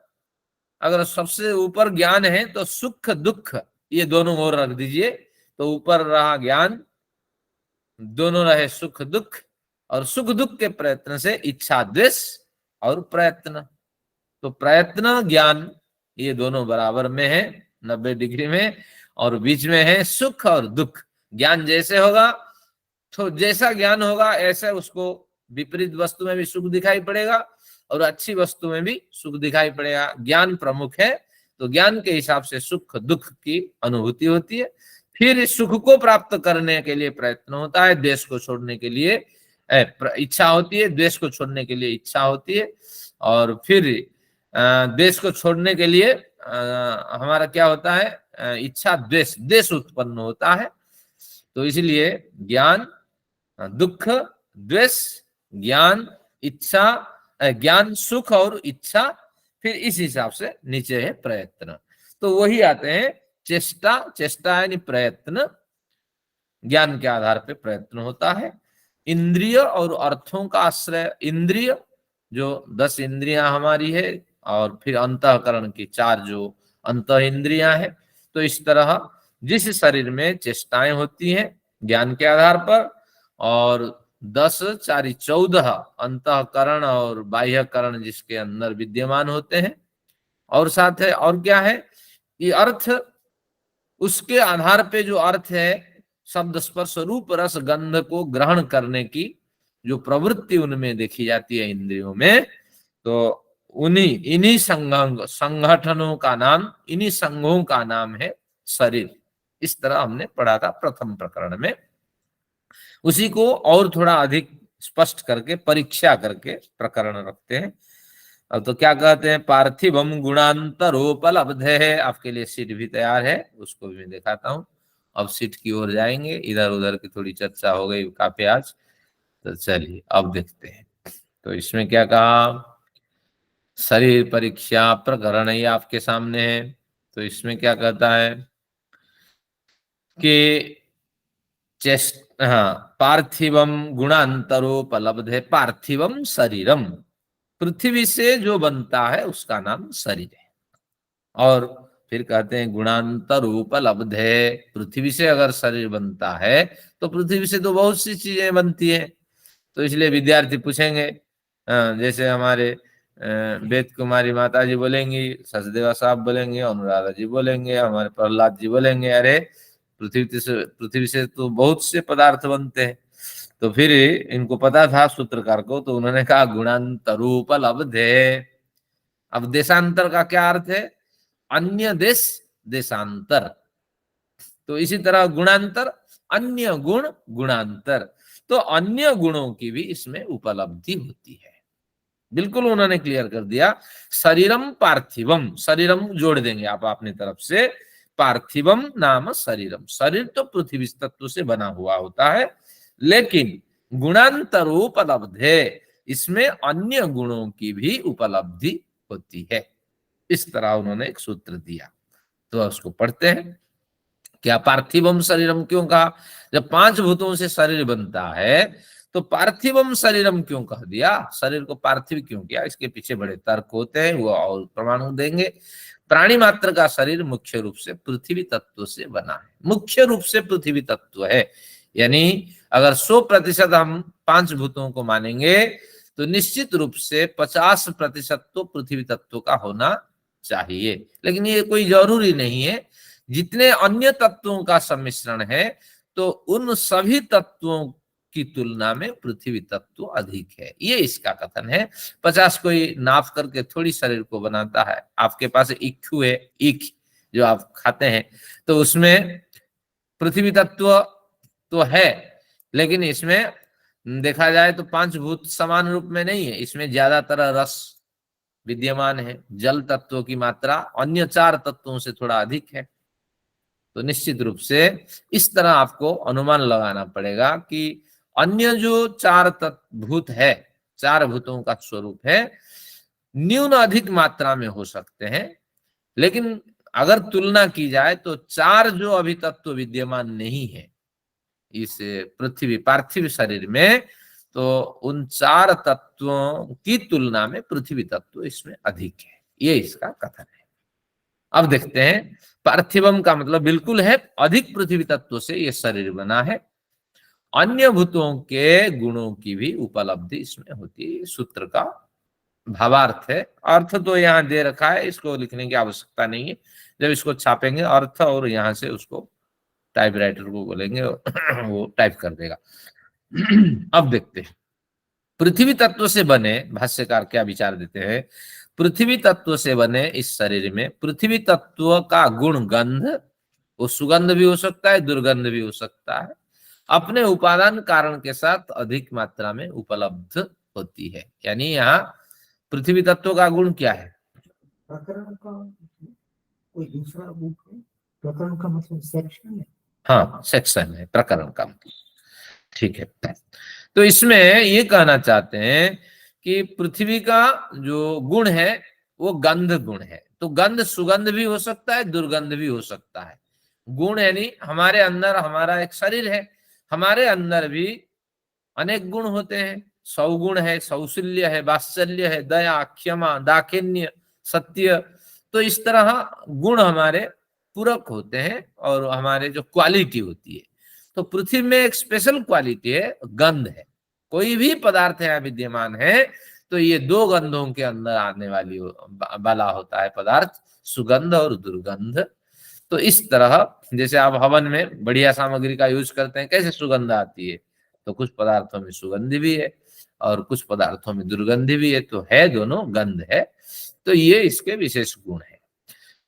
अगर सबसे ऊपर ज्ञान है तो सुख दुख ये दोनों ओर रख दीजिए, तो ऊपर रहा ज्ञान, दोनों रहे सुख दुख, और सुख दुख के प्रयत्न से इच्छा द्वेष और प्रयत्न। तो प्रयत्न ज्ञान ये दोनों बराबर में है 90 डिग्री में, और बीच में है सुख और दुख। ज्ञान जैसे होगा तो जैसा ज्ञान होगा ऐसे उसको विपरीत वस्तु में भी सुख दिखाई पड़ेगा और अच्छी वस्तु में भी सुख दिखाई पड़ेगा। ज्ञान प्रमुख है तो ज्ञान के हिसाब से सुख दुख की अनुभूति होती है। फिर इस सुख को प्राप्त करने के लिए प्रयत्न होता है, द्वेष को छोड़ने के लिए इच्छा होती है, द्वेष को छोड़ने के लिए इच्छा होती है, और फिर द्वेष को छोड़ने के लिए हमारा क्या होता है, इच्छा द्वेष उत्पन्न होता है। तो इसलिए ज्ञान दुख द्वेष, ज्ञान इच्छा, ज्ञान सुख और इच्छा, फिर इस हिसाब से नीचे है प्रयत्न। तो वही आते हैं चेष्टा, चेष्टा यानी प्रयत्न, ज्ञान के आधार पे प्रयत्न होता है। इंद्रिय और अर्थों का आश्रय, इंद्रिय जो 10 इंद्रियां हमारी है और फिर अंतःकरण की 4 जो अंत इंद्रियां हैं। तो इस तरह जिस शरीर में चेष्टाएं होती हैं ज्ञान के आधार पर, और 10 4 14 अंतःकरण और बाह्यकरण जिसके अंदर विद्यमान होते हैं, और साथ है और क्या है कि अर्थ, उसके आधार पे जो अर्थ है शब्द स्पर्श रूप रस गंध को ग्रहण करने की जो प्रवृत्ति उनमें देखी जाती है इंद्रियों में, तो इन्हीं संगठनों का नाम, इन्हीं संघों का नाम है शरीर। इस तरह हमने पढ़ा था प्रथम प्रकरण में। उसी को और थोड़ा अधिक स्पष्ट करके परीक्षा करके प्रकरण रखते हैं। अब तो क्या कहते हैं, पार्थिवम गुणांतरोपलब्धे। आपके लिए सीट भी तैयार है, उसको भी मैं दिखाता हूँ। अब सीट की ओर जाएंगे, इधर उधर की थोड़ी चर्चा हो गई काफी आज, तो चलिए अब देखते हैं। तो इसमें क्या कहा, शरीर परीक्षा प्रकरण ये आपके सामने है। तो इसमें क्या कहता है कि पार्थिवम गुणांतरोपलब्धे पार्थिवम शरीरम, पृथ्वी से जो बनता है उसका नाम शरीर है। और फिर कहते हैं गुणांतरोपलब्धे, पृथ्वी से अगर शरीर बनता है तो पृथ्वी से तो बहुत सी चीजें बनती हैं। तो इसलिए विद्यार्थी पूछेंगे, जैसे हमारे वेद कुमारी माता जी बोलेंगी, सचदेवा साहब बोलेंगे, अनुराधा जी बोलेंगे, हमारे प्रहलाद जी बोलेंगे, अरे पृथ्वी से तो बहुत से पदार्थ बनते हैं। तो फिर इनको पता था सूत्रकार को, तो उन्होंने कहा गुणांतरोपलब्धे। अब देशांतर का क्या अर्थ है, अन्य देश देशांतर। तो इसी तरह गुणांतर अन्य गुण गुणांतर, तो अन्य गुणों की भी इसमें उपलब्धि होती है। बिल्कुल उन्होंने क्लियर कर दिया। शरीरम पार्थिवम, शरीरम जोड़ देंगे आप अपनी तरफ से, पार्थिवम नाम शरीरम, शरीर तो पृथ्वी तत्व से बना हुआ होता है, लेकिन गुणांतरोपलब्धे, इसमें अन्य गुणों की भी उपलब्धि होती है। इस तरह उन्होंने एक सूत्र दिया। तो उसको पढ़ते हैं। क्या पार्थिवम शरीरम क्यों कहा, जब 5 भूतों से शरीर बनता है तो पार्थिवम शरीरम क्यों कह दिया, शरीर को पार्थिव क्यों किया, इसके पीछे बड़े तर्क होते हैं, वो और प्रमाण देंगे। प्राणी मात्र का शरीर मुख्य रूप से पृथ्वी तत्व से बना है, मुख्य रूप से पृथ्वी तत्व है। यानी अगर 100% हम 5 भूतों को मानेंगे तो निश्चित रूप से 50% तो पृथ्वी तत्व का होना चाहिए, लेकिन ये कोई जरूरी नहीं है। जितने अन्य तत्वों का सम्मिश्रण है तो उन सभी तत्वों की तुलना में पृथ्वी तत्व अधिक है, ये इसका कथन है। 50 कोई नाप करके थोड़ी शरीर को बनाता है। आपके पास इक्खू है, ईख जो आप खाते हैं, तो उसमें पृथ्वी तत्व तो है, लेकिन इसमें देखा जाए तो 5 भूत समान रूप में नहीं है, इसमें ज्यादातर रस विद्यमान है, जल तत्वों की मात्रा अन्य 4 तत्वों से थोड़ा अधिक है। तो निश्चित रूप से इस तरह आपको अनुमान लगाना पड़ेगा कि अन्य जो 4 भूत है, 4 भूतों का स्वरूप है, न्यून अधिक मात्रा में हो सकते हैं, लेकिन अगर तुलना की जाए तो 4 जो अभी तत्व विद्यमान नहीं है इस पृथ्वी पार्थिव शरीर में, तो उन 4 तत्वों की तुलना में पृथ्वी तत्व इसमें अधिक है, ये इसका कथन है। अब देखते हैं, पार्थिवम का मतलब बिल्कुल है अधिक पृथ्वी तत्व से ये शरीर बना है। अन्य भूतों के गुणों की भी उपलब्धि इसमें होती है। सूत्र का भावार्थ है। अर्थ तो यहाँ दे रखा है, इसको लिखने की आवश्यकता नहीं है। जब इसको छापेंगे अर्थ और यहाँ से उसको टाइपराइटर को बोलेंगे वो टाइप कर देगा। अब देखते हैं पृथ्वी तत्व से बने, भाष्यकार क्या विचार देते हैं। पृथ्वी तत्व से बने इस शरीर में पृथ्वी तत्व का गुण गंध, वो सुगंध भी हो सकता है, दुर्गंध भी हो सकता है, अपने उपादान कारण के साथ अधिक मात्रा में उपलब्ध होती है। यानी यहाँ पृथ्वी तत्व का गुण क्या है? प्रकरण का कोई दूसरा बुक है? प्रकरण का मतलब सेक्शन है। हाँ, सेक्शन है प्रकरण का मतलब। ठीक है, तो इसमें ये कहना चाहते हैं कि पृथ्वी का जो गुण है वो गंध गुण है। तो गंध सुगंध भी हो सकता है, दुर्गंध भी हो सकता है। गुण यानी हमारे अंदर, हमारा एक शरीर है, हमारे अंदर भी अनेक गुण होते हैं। सौगुण है, सौशील्य है, वात्सल्य है, दया, क्षमा, दाक्षिण्य, सत्य। तो इस तरह गुण हमारे पूरक होते हैं और हमारे जो क्वालिटी होती है। तो पृथ्वी में एक स्पेशल क्वालिटी है, गंध है। कोई भी पदार्थ यहाँ विद्यमान है तो ये दो गंधों के अंदर आने वाला होता है पदार्थ, सुगंध और दुर्गंध। तो इस तरह जैसे आप हवन में बढ़िया सामग्री का यूज करते हैं, कैसे सुगंध आती है? तो कुछ पदार्थों में सुगंध भी है और कुछ पदार्थों में दुर्गंध भी है, तो है दोनों, गंध है। तो ये इसके विशेष गुण है।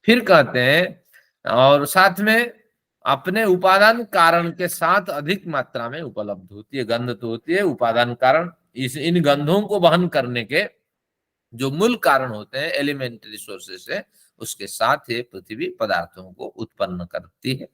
फिर कहते हैं और साथ में अपने उपादान कारण के साथ अधिक मात्रा में उपलब्ध होती है। गंध तो होती है, उपादान कारण इन गंधों को वहन करने के जो मूल कारण होते हैं, एलिमेंट्री सोर्सेस है, उसके साथ ये पृथ्वी पदार्थों को उत्पन्न करती है।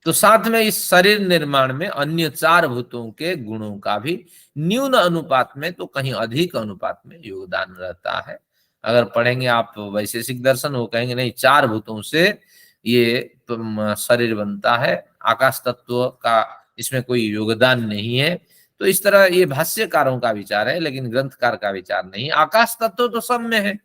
तो साथ में इस शरीर निर्माण में अन्य चार भूतों के गुणों का भी न्यून अनुपात में तो कहीं अधिक अनुपात में योगदान रहता है। अगर पढ़ेंगे आप वैशेषिक दर्शन, वो कहेंगे नहीं, चार भूतों से ये शरीर बनता है, आकाश तत्व का इसमें कोई योगदान नहीं है। तो इस तरह ये भाष्यकारों का विचार है, लेकिन ग्रंथकार का विचार नहीं। आकाश तत्व तो सब में है,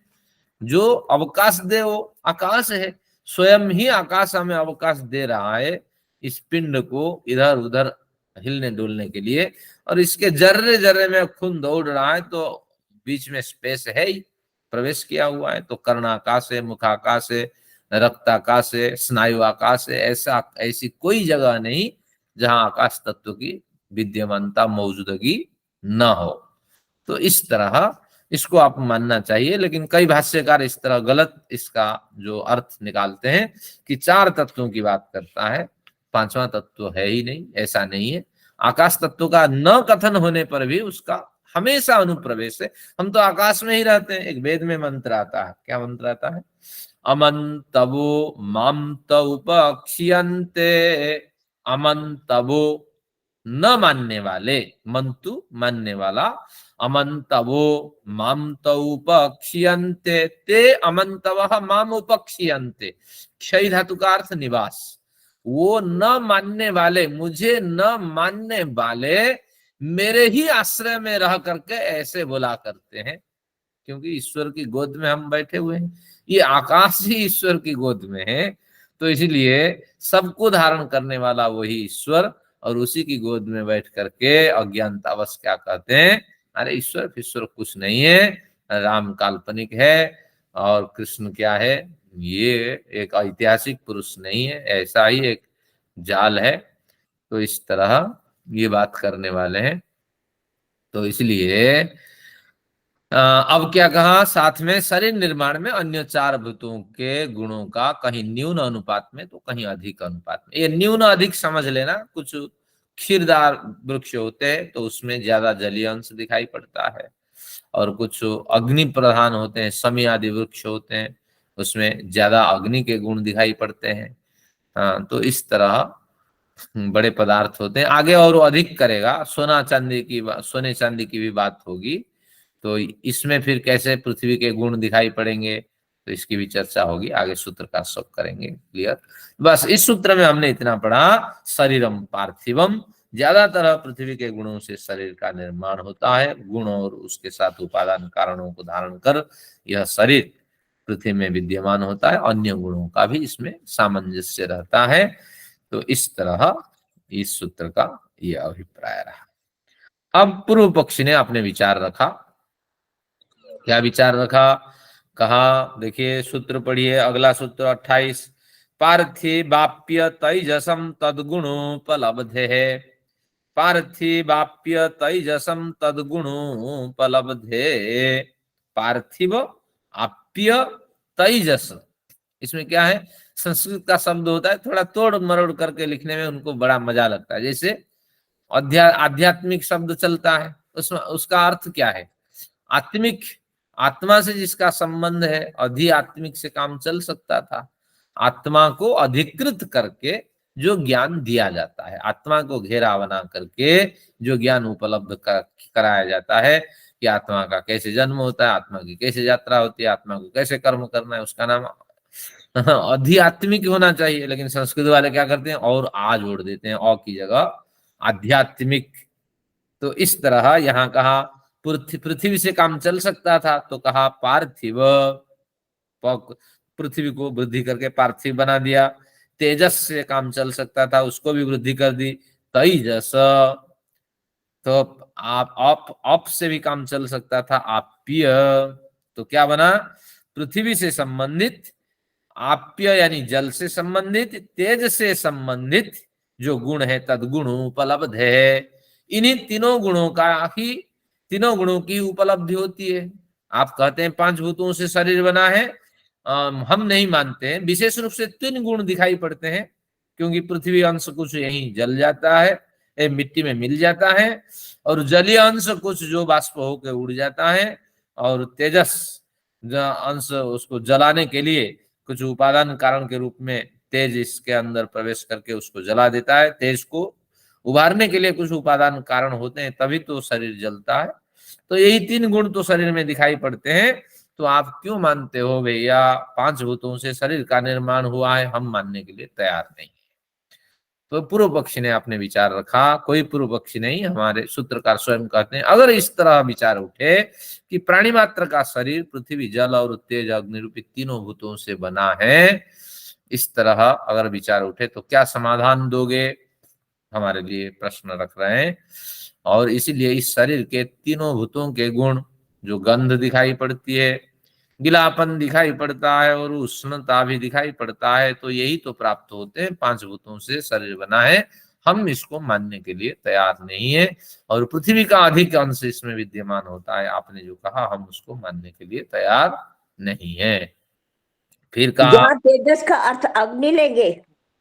जो अवकाश दे वो आकाश है। स्वयं ही आकाश हमें अवकाश दे रहा है इस पिंड को इधर उधर हिलने डुलने के लिए, और इसके जर्रे जर्रे में खून दौड़ रहा है, तो बीच में स्पेस है ही, प्रवेश किया हुआ है। तो कर्णाकाश है, मुखाकाश है, रक्ताकाश है, स्नायु आकाश है। ऐसी कोई जगह नहीं जहां आकाश तत्व की विद्यमानता, मौजूदगी न हो। तो इस तरह इसको आप मानना चाहिए। लेकिन कई भाष्यकार इस तरह गलत इसका जो अर्थ निकालते हैं कि चार तत्वों की बात करता है, पांचवा तत्व है ही नहीं, ऐसा नहीं है। आकाश तत्व का न कथन होने पर भी उसका हमेशा अनुप्रवेश है। हम तो आकाश में ही रहते हैं। एक वेद में मंत्र आता है, क्या मंत्र आता है? अमंतवो मामत उपक्षियन्ते, अमंतवो न मानने वाले, मंतु मानने वाला, अमंतवो मामत उपक्षियन्ते ते अमंतवः माम उपक्षियन्ते। क्षय धातु का अर्थ निवास। वो न मानने वाले, मुझे न मानने वाले मेरे ही आश्रय में रह करके ऐसे बोला करते हैं। क्योंकि ईश्वर की गोद में हम बैठे हुए हैं, ये आकाश ही ईश्वर की गोद में है, तो इसलिए सबको धारण करने वाला वही ईश्वर, और उसी की गोद में बैठ करके अज्ञानतावश क्या कहते हैं, अरे ईश्वर ईश्वर कुछ नहीं है, राम काल्पनिक है और कृष्ण क्या है, ये एक ऐतिहासिक पुरुष नहीं है, ऐसा ही एक जाल है। तो इस तरह ये बात करने वाले हैं। तो इसलिए अब क्या कहा, साथ में शरीर निर्माण में अन्य चार भूतों के गुणों का कहीं न्यून अनुपात में तो कहीं अधिक अनुपात में। ये न्यून अधिक समझ लेना, कुछ क्षीरदार वृक्ष होते हैं तो उसमें ज्यादा जलीय अंश दिखाई पड़ता है, और कुछ अग्नि प्रधान होते हैं, समी आदि वृक्ष होते हैं, उसमें ज्यादा अग्नि के गुण दिखाई पड़ते हैं। तो इस तरह बड़े पदार्थ होते हैं। आगे और अधिक करेगा, सोने चांदी की भी बात होगी, तो इसमें फिर कैसे पृथ्वी के गुण दिखाई पड़ेंगे, तो इसकी भी चर्चा होगी, आगे सूत्र का सब करेंगे क्लियर। बस इस सूत्र में हमने इतना पढ़ा, शरीरम पार्थिवम, ज्यादातर पृथ्वी के गुणों से शरीर का निर्माण होता है। गुण और उसके साथ उपादान कारणों को धारण कर यह शरीर पृथ्वी में विद्यमान होता है, अन्य गुणों का भी इसमें सामंजस्य रहता है। तो इस तरह इस सूत्र का ये अभिप्राय रहा। अब पूर्व पक्षी ने अपने विचार रखा। क्या विचार रखा? कहा, देखिए सूत्र पढ़िए, अगला सूत्र 28, पार्थिवाप्य तैजसम तद्गुणोपलब्धे है। पार्थिवाप्य तैजसम तद्गुणोपलब्धे। पार्थिव आप्य तैजस, इसमें क्या है, संस्कृत का शब्द होता है, थोड़ा तोड़ मरोड़ करके लिखने में उनको बड़ा मजा लगता है। जैसे आध्यात्मिक शब्द चलता है, उसमें उसका अर्थ क्या है? आत्मिक, आत्मा से जिसका संबंध है, अधिआत्मिक से काम चल सकता था। आत्मा को अधिकृत करके जो ज्ञान दिया जाता है, आत्मा को घेरा बना करके जो ज्ञान उपलब्ध कराया जाता है कि आत्मा का कैसे जन्म होता है, आत्मा की कैसे यात्रा होती है, आत्मा को कैसे कर्म करना है, उसका नाम अधिआत्मिक होना चाहिए। लेकिन संस्कृत वाले क्या करते हैं, और आ जोड़ देते हैं, औ की जगह आध्यात्मिक। तो इस तरह यहाँ कहा पृथ्वी से काम चल सकता था, तो कहा पार्थिव, पृथ्वी को वृद्धि करके पार्थिव बना दिया। तेजस से काम चल सकता था, उसको भी वृद्धि कर दी, तेजस। तो आप से भी काम चल सकता था, आप्य। तो क्या बना? पृथ्वी से संबंधित, आप्य यानी जल से संबंधित, तेज से संबंधित जो गुण है तदगुण उपलब्ध है। इन्हीं तीनों गुणों का ही, तीनों गुणों की उपलब्धि होती है। आप कहते हैं 5 भूतों से शरीर बना है, हम नहीं मानते हैं। विशेष रूप से 3 गुण दिखाई पड़ते हैं, क्योंकि पृथ्वी अंश कुछ यहीं जल जाता है, मिट्टी में मिल जाता है, और जलीय अंश कुछ जो बाष्प होकर उड़ जाता है, और तेजस अंश उसको जलाने के लिए कुछ उपादान कारण के रूप में तेज इसके अंदर प्रवेश करके उसको जला देता है। तेज को उभारने के लिए कुछ उपादान कारण होते हैं, तभी तो शरीर जलता है। तो यही 3 गुण तो शरीर में दिखाई पड़ते हैं। तो आप क्यों मानते हो भैया 5 भूतों से शरीर का निर्माण हुआ है? हम मानने के लिए तैयार नहीं। तो पूर्व पक्षी ने अपने विचार रखा, कोई पूर्व पक्षी नहीं, हमारे सूत्रकार स्वयं कहते हैं, अगर इस तरह विचार उठे कि प्राणी मात्र का शरीर पृथ्वी, जल और तेज, अग्नि रूपी तीनों भूतों से बना है, इस तरह अगर विचार उठे तो क्या समाधान दोगे? हमारे लिए प्रश्न रख रहे हैं। और इसीलिए इस शरीर के तीनों भूतों के गुण, जो गंध दिखाई पड़ती है, गिलापन दिखाई पड़ता है, और उष्णता भी दिखाई पड़ता है, तो यही तो प्राप्त होते हैं, 5 भूतों से शरीर बना है। हम इसको मानने के लिए तैयार नहीं है, और पृथ्वी का अधिक अंश इसमें विद्यमान होता है, आपने जो कहा, हम उसको मानने के लिए तैयार नहीं है। फिर कहा, जहाँ तेजस का अर्थ अग्नि लेंगे?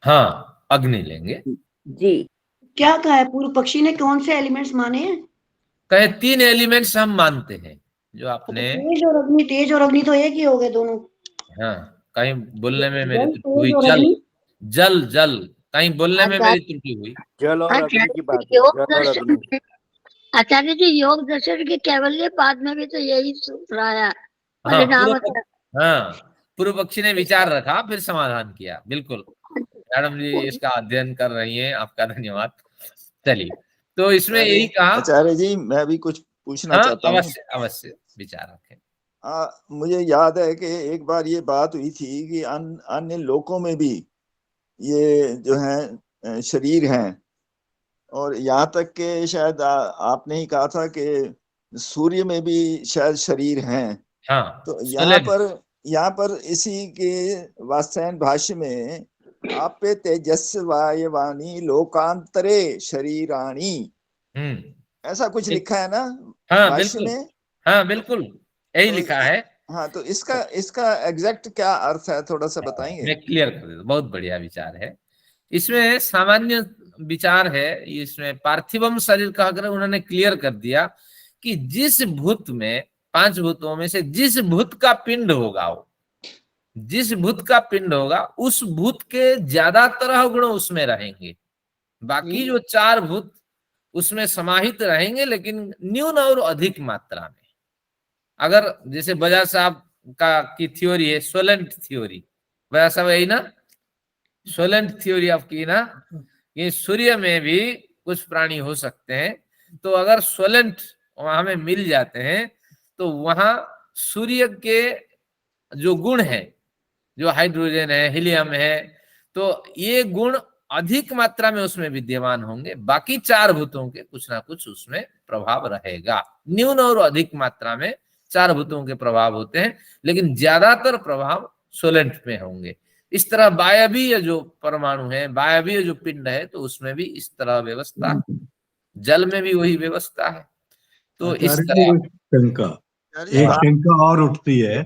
हाँ, अग्नि लेंगे जी। क्या कहा है पूर्व पक्षी ने, कौन से एलिमेंट्स माने हैं? कहे 3 एलिमेंट्स हम मानते हैं, जो आपने। तेज और अग्नि तो एक ही हो गए दोनों। हाँ, कहीं बोलने में मेरी जल, त्रुटि हुई। तेज और जल, अग्नि। जल, जल, कहीं बोलने में मेरी त्रुटि हुई। जल और अग्नि की बात है, योग जल और दर्शन अग्नि। में, आचार्य जी, योग दर्शन के कैवल्य पाद में भी तो यही सूत्र आया, हाँ, परिणाम। पूर्व पक्षी ने विचार रखा, फिर समाधान किया। बिल्कुल मैडम जी इसका अध्ययन कर रही हैं, आपका धन्यवाद। चलिए, तो इसमें यही कहा। आचार्य जी, मैं भी कुछ पूछना हाँ, चाहता हूँ। अवश्य अवश्य विचार रखें। मुझे याद है कि एक बार ये बात हुई थी कि अन्य लोकों में भी ये जो है शरीर हैं, और यहाँ तक के शायद आपने ही कहा था कि सूर्य में भी शायद शरीर हैं। हाँ, तो यहाँ पर इसी के वात्स्यायन भाष्य में आपे तेजस्वायवानी लोकांतरे शरीराणी, ऐसा कुछ लिखा है ना हाँ, भाष्य बिल्कुल, में? हाँ, बिल्कुल यही लिखा है। हाँ, तो इसका एग्जैक्ट क्या अर्थ है, थोड़ा सा बताएंगे? मैं क्लियर कर देता हूं, बहुत बढ़िया विचार है। इसमें सामान्य विचार है, इसमें पार्थिवम शरीर कहकर उन्होंने क्लियर कर दिया कि जिस भूत में, 5 भूतों में से जिस भूत का पिंड होगा, वो जिस भूत का पिंड होगा उस भूत के ज्यादातर गुण उसमें रहेंगे। बाकी जो 4 भूत उसमें समाहित रहेंगे, लेकिन न्यून और अधिक मात्रा में। अगर जैसे बजाज साहब का की थ्योरी है, सोलेंट थ्योरी, बजाज साहब यही ना, सोलेंट थ्योरी आपकी ना, कि सूर्य में भी कुछ प्राणी हो सकते हैं। तो अगर सोलेंट वहां में मिल जाते हैं, तो वहां सूर्य के जो गुण है, जो हाइड्रोजन है, हीलियम है, तो ये गुण अधिक मात्रा में उसमें विद्यमान होंगे, बाकी 4 भूतों के कुछ ना कुछ उसमें प्रभाव रहेगा। न्यून और अधिक मात्रा में 4 भूतों के प्रभाव होते हैं, लेकिन ज्यादातर प्रभाव सोलेंट में होंगे। इस तरह वायवीय जो परमाणु है, वायवीय जो पिंड है, तो उसमें भी इस तरह व्यवस्था है, जल में भी वही व्यवस्था है। तो इस आचार्य तरह जी, शंका, आचार्य एक बात शंका और उठती है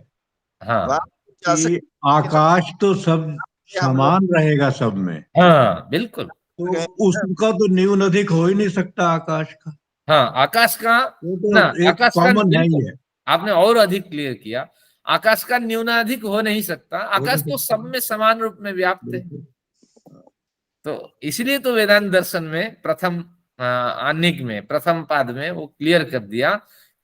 हाँ जा कि सकती आकाश तो सब है, हम लोग समान रहेगा सब में, हाँ बिल्कुल। तो उसका तो न्यून अधिक हो ही नहीं सकता आकाश का, हाँ आकाश का वो ना, तो एक आकाश का कॉमन है ही बिल्कुल है। आपने और अधिक क्लियर किया। आकाश का न्यूनाधिक हो नहीं सकता, हो आकाश नहीं तो सकता। सब में समान रूप में व्याप्त है। बिल्कुल। तो इसलिए तो वेदांत दर्शन में प्रथम आनिक में प्रथम पाद में वो क्लियर कर दिया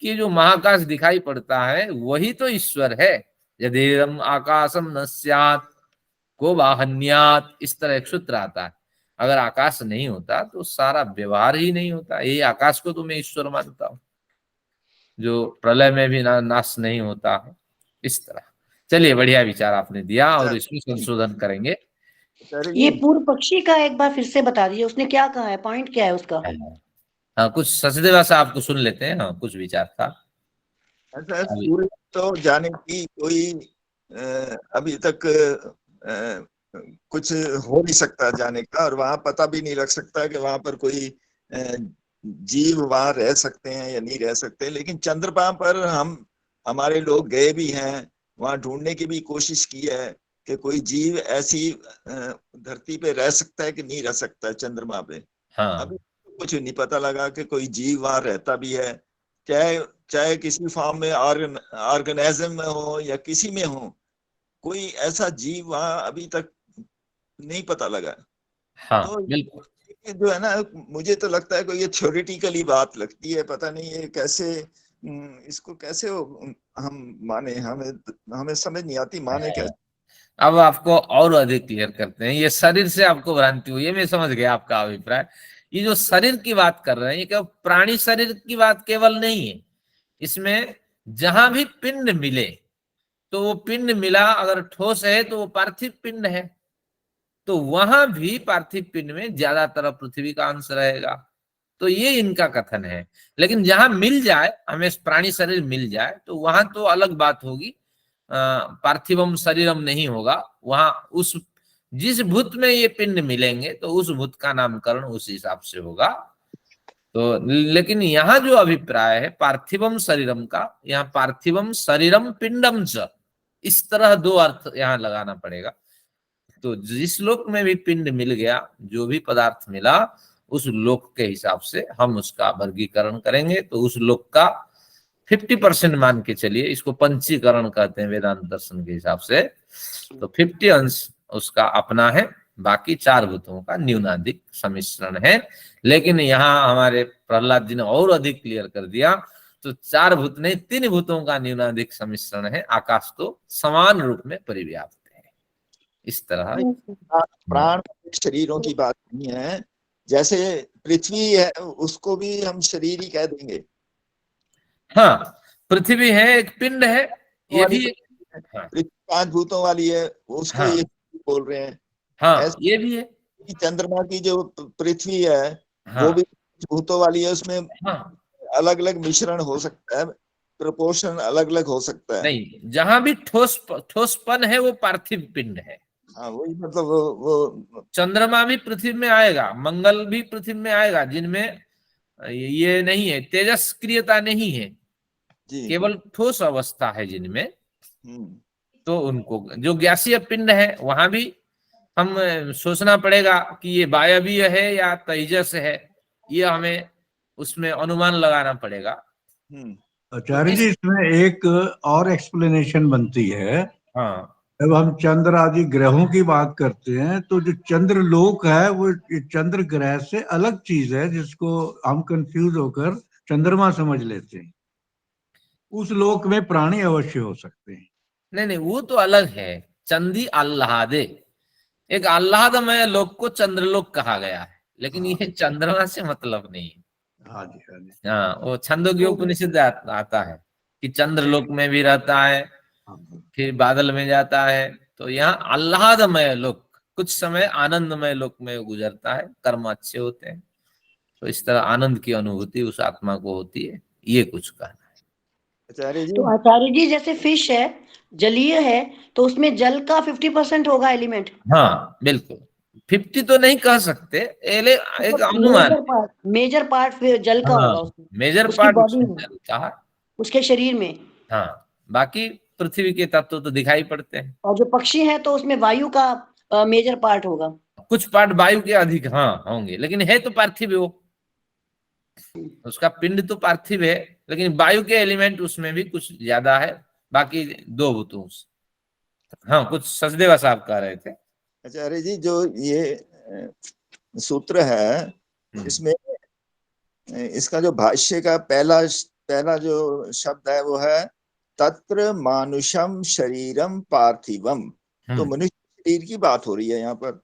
कि जो महाकाश दिखाई पड़ता है वही तो ईश्वर है। यदेरम आकाशम न स्यात् को वाहन्यात्, इस तरह एक सूत्र आता है। अगर आकाश नहीं होता तो सारा व्यवहार ही नहीं होता। यही आकाश को तो मैं ईश्वर मानता हूँ, जो प्रलय में भी नाश नहीं होता है। इस तरह चलिए, बढ़िया विचार आपने दिया और इसमें संशोधन करेंगे। आचार्य ये जी, पूर्व पक्षी का एक बार फिर से बता दीजिए, उसने क्या कहा है, पॉइंट क्या है उसका? हाँ कुछ सचदेवा साहब को सुन लेते हैं। हाँ कुछ विचार था। ऐसा सूर्य तो जाने की कोई अभी तक कुछ हो नहीं सकता जाने का, और वहां पता भी नहीं लग सकता कि वहां पर कोई जीव वहां रह सकते हैं या नहीं रह सकते। लेकिन चंद्रमा पर हमारे लोग गए भी हैं, वहां ढूंढने की भी कोशिश की है कि कोई जीव ऐसी धरती पे रह सकता है कि नहीं रह सकता है चंद्रमा पे। हाँ अभी कुछ नहीं पता लगा कि कोई जीव वहां रहता भी है, चाहे चाहे किसी फॉर्म में ऑर्गेनिज्म में हो या किसी में हो, कोई ऐसा जीव वहां अभी तक नहीं पता लगा। हाँ तो बिल्कुल। ये जो है ना, मुझे तो लगता है कि ये थ्योरेटिकली बात लगती है, पता नहीं ये कैसे इसको कैसे हम माने, हमें समझ नहीं आती माने कैसे। अब आपको और अधिक क्लियर करते हैं। ये शरीर से आपको भ्रांति हुई है, मैं समझ गया आपका अभिप्राय। ये जो शरीर की बात कर रहे हैं, ये क्या प्राणी शरीर की बात केवल नहीं है। इसमें जहां भी पिंड मिले, तो वो पिंड मिला अगर ठोस है तो वो पार्थिव पिंड है, तो वहां भी पार्थिव पिंड में ज्यादातर पृथ्वी का अंश रहेगा। तो ये इनका कथन है। लेकिन जहां मिल जाए, हमें प्राणी शरीर मिल जाए, तो वहां तो अलग बात होगी, पार्थिवम शरीरम नहीं होगा। वहां उस जिस भूत में ये पिंड मिलेंगे तो उस भूत का नामकरण उस हिसाब से होगा। तो लेकिन यहाँ जो अभिप्राय है पार्थिवम शरीरम का, यहाँ पार्थिवम शरीरम पिंडम च, इस तरह 2 अर्थ यहाँ लगाना पड़ेगा। तो जिस लोक में भी पिंड मिल गया, जो भी पदार्थ मिला, उस लोक के हिसाब से हम उसका वर्गीकरण करेंगे। तो उस लोक का 50% मान के चलिए, इसको पंचीकरण कहते हैं वेदांत दर्शन के हिसाब से। तो 50 अंश उसका अपना है, बाकी 4 भूतों का न्यूनाधिक सम्मिश्रण है। लेकिन यहाँ हमारे प्रहलाद जी ने और अधिक क्लियर कर दिया, तो 4 भूत नहीं 3 भूतों का न्यूनाधिक सम्मिश्रण है। आकाश तो समान रूप में परिव्याप्त है। इस तरह प्राण शरीरों की बात नहीं है। जैसे पृथ्वी है, उसको भी हम शरीर ही कह देंगे। हाँ पृथ्वी है, एक पिंड है, ये भी हाँ, पृथ्वी 5 भूतों वाली है, उसको हाँ, ये बोल रहे हैं। हाँ ऐसे ये भी है। चंद्रमा की जो पृथ्वी है, हाँ, वो भी भूतों वाली है, उसमें हाँ अलग अलग मिश्रण हो सकता है, प्रोपोर्शन अलग अलग हो सकता है। नहीं, जहां भी ठोसपन है वो पार्थिव पिंड है। हाँ वही मतलब वो चंद्रमा भी पृथ्वी में आएगा, मंगल भी पृथ्वी में आएगा, जिनमें ये नहीं है, तेजस्क्रियता नहीं है, जी। केवल ठोस अवस्था है जिनमें। हम्म। तो उनको जो गैसीय पिंड है, वहां भी हम सोचना पड़ेगा कि ये वायवीय है या तेजस है, ये हमें उसमें अनुमान लगाना पड़ेगा। तो आचार्य जी, इसमें एक और एक्सप्लेनेशन बनती है। हाँ जब हम चंद्र आदि ग्रहों की बात करते हैं, तो जो चंद्र लोक है वो चंद्र ग्रह से अलग चीज है, जिसको हम कंफ्यूज होकर चंद्रमा समझ लेते हैं। उस लोक में प्राणी अवश्य हो सकते हैं। नहीं, वो तो अलग है। चंदी आह्लादे, एक आह्लादमय लोक को चंद्रलोक कहा गया है, लेकिन हाँ, ये चंद्रमा से मतलब नहीं है। हाँ जी, हाँ जी। हाँ वो छंदोग्य उपनिषद आता है कि चंद्रलोक में भी रहता है, हाँ, फिर बादल में जाता है। तो यहाँ आह्लादमय लोक कुछ समय आनंदमय लोक में गुजरता है, कर्म अच्छे होते हैं, तो इस तरह आनंद की अनुभूति उस आत्मा को होती है। ये कुछ कहना है। आचार्य जी, तो आचार्य जी जैसे फिश है, जलीय है, तो उसमें जल का 50% होगा एलिमेंट। हाँ बिल्कुल, 50 तो नहीं कह सकते, एक अनुमान। मेजर पार्ट फिर जल का हाँ, होगा उसमें, मेजर उसकी पार्ट बॉडी उसमें में, जल का है। उसके शरीर में। हाँ, बाकी पृथ्वी के तत्व तो दिखाई पड़ते हैं। और जो पक्षी है तो उसमें वायु का मेजर पार्ट होगा। कुछ पार्ट वायु के अधिक हाँ होंगे, लेकिन है तो पार्थिव है वो, उसका पिंड तो पार्थिव है, लेकिन वायु के एलिमेंट उसमें भी कुछ ज्यादा है, बाकी दो भूतों से। हाँ, कुछ सचदेवा साहब कह रहे थे। आचार्य जी, जो ये सूत्र है, इसमें इसका जो भाष्य का पहला पहला जो शब्द है वो है तत्र मानुषम शरीरम पार्थिवम। तो मनुष्य शरीर की बात हो रही है यहाँ पर।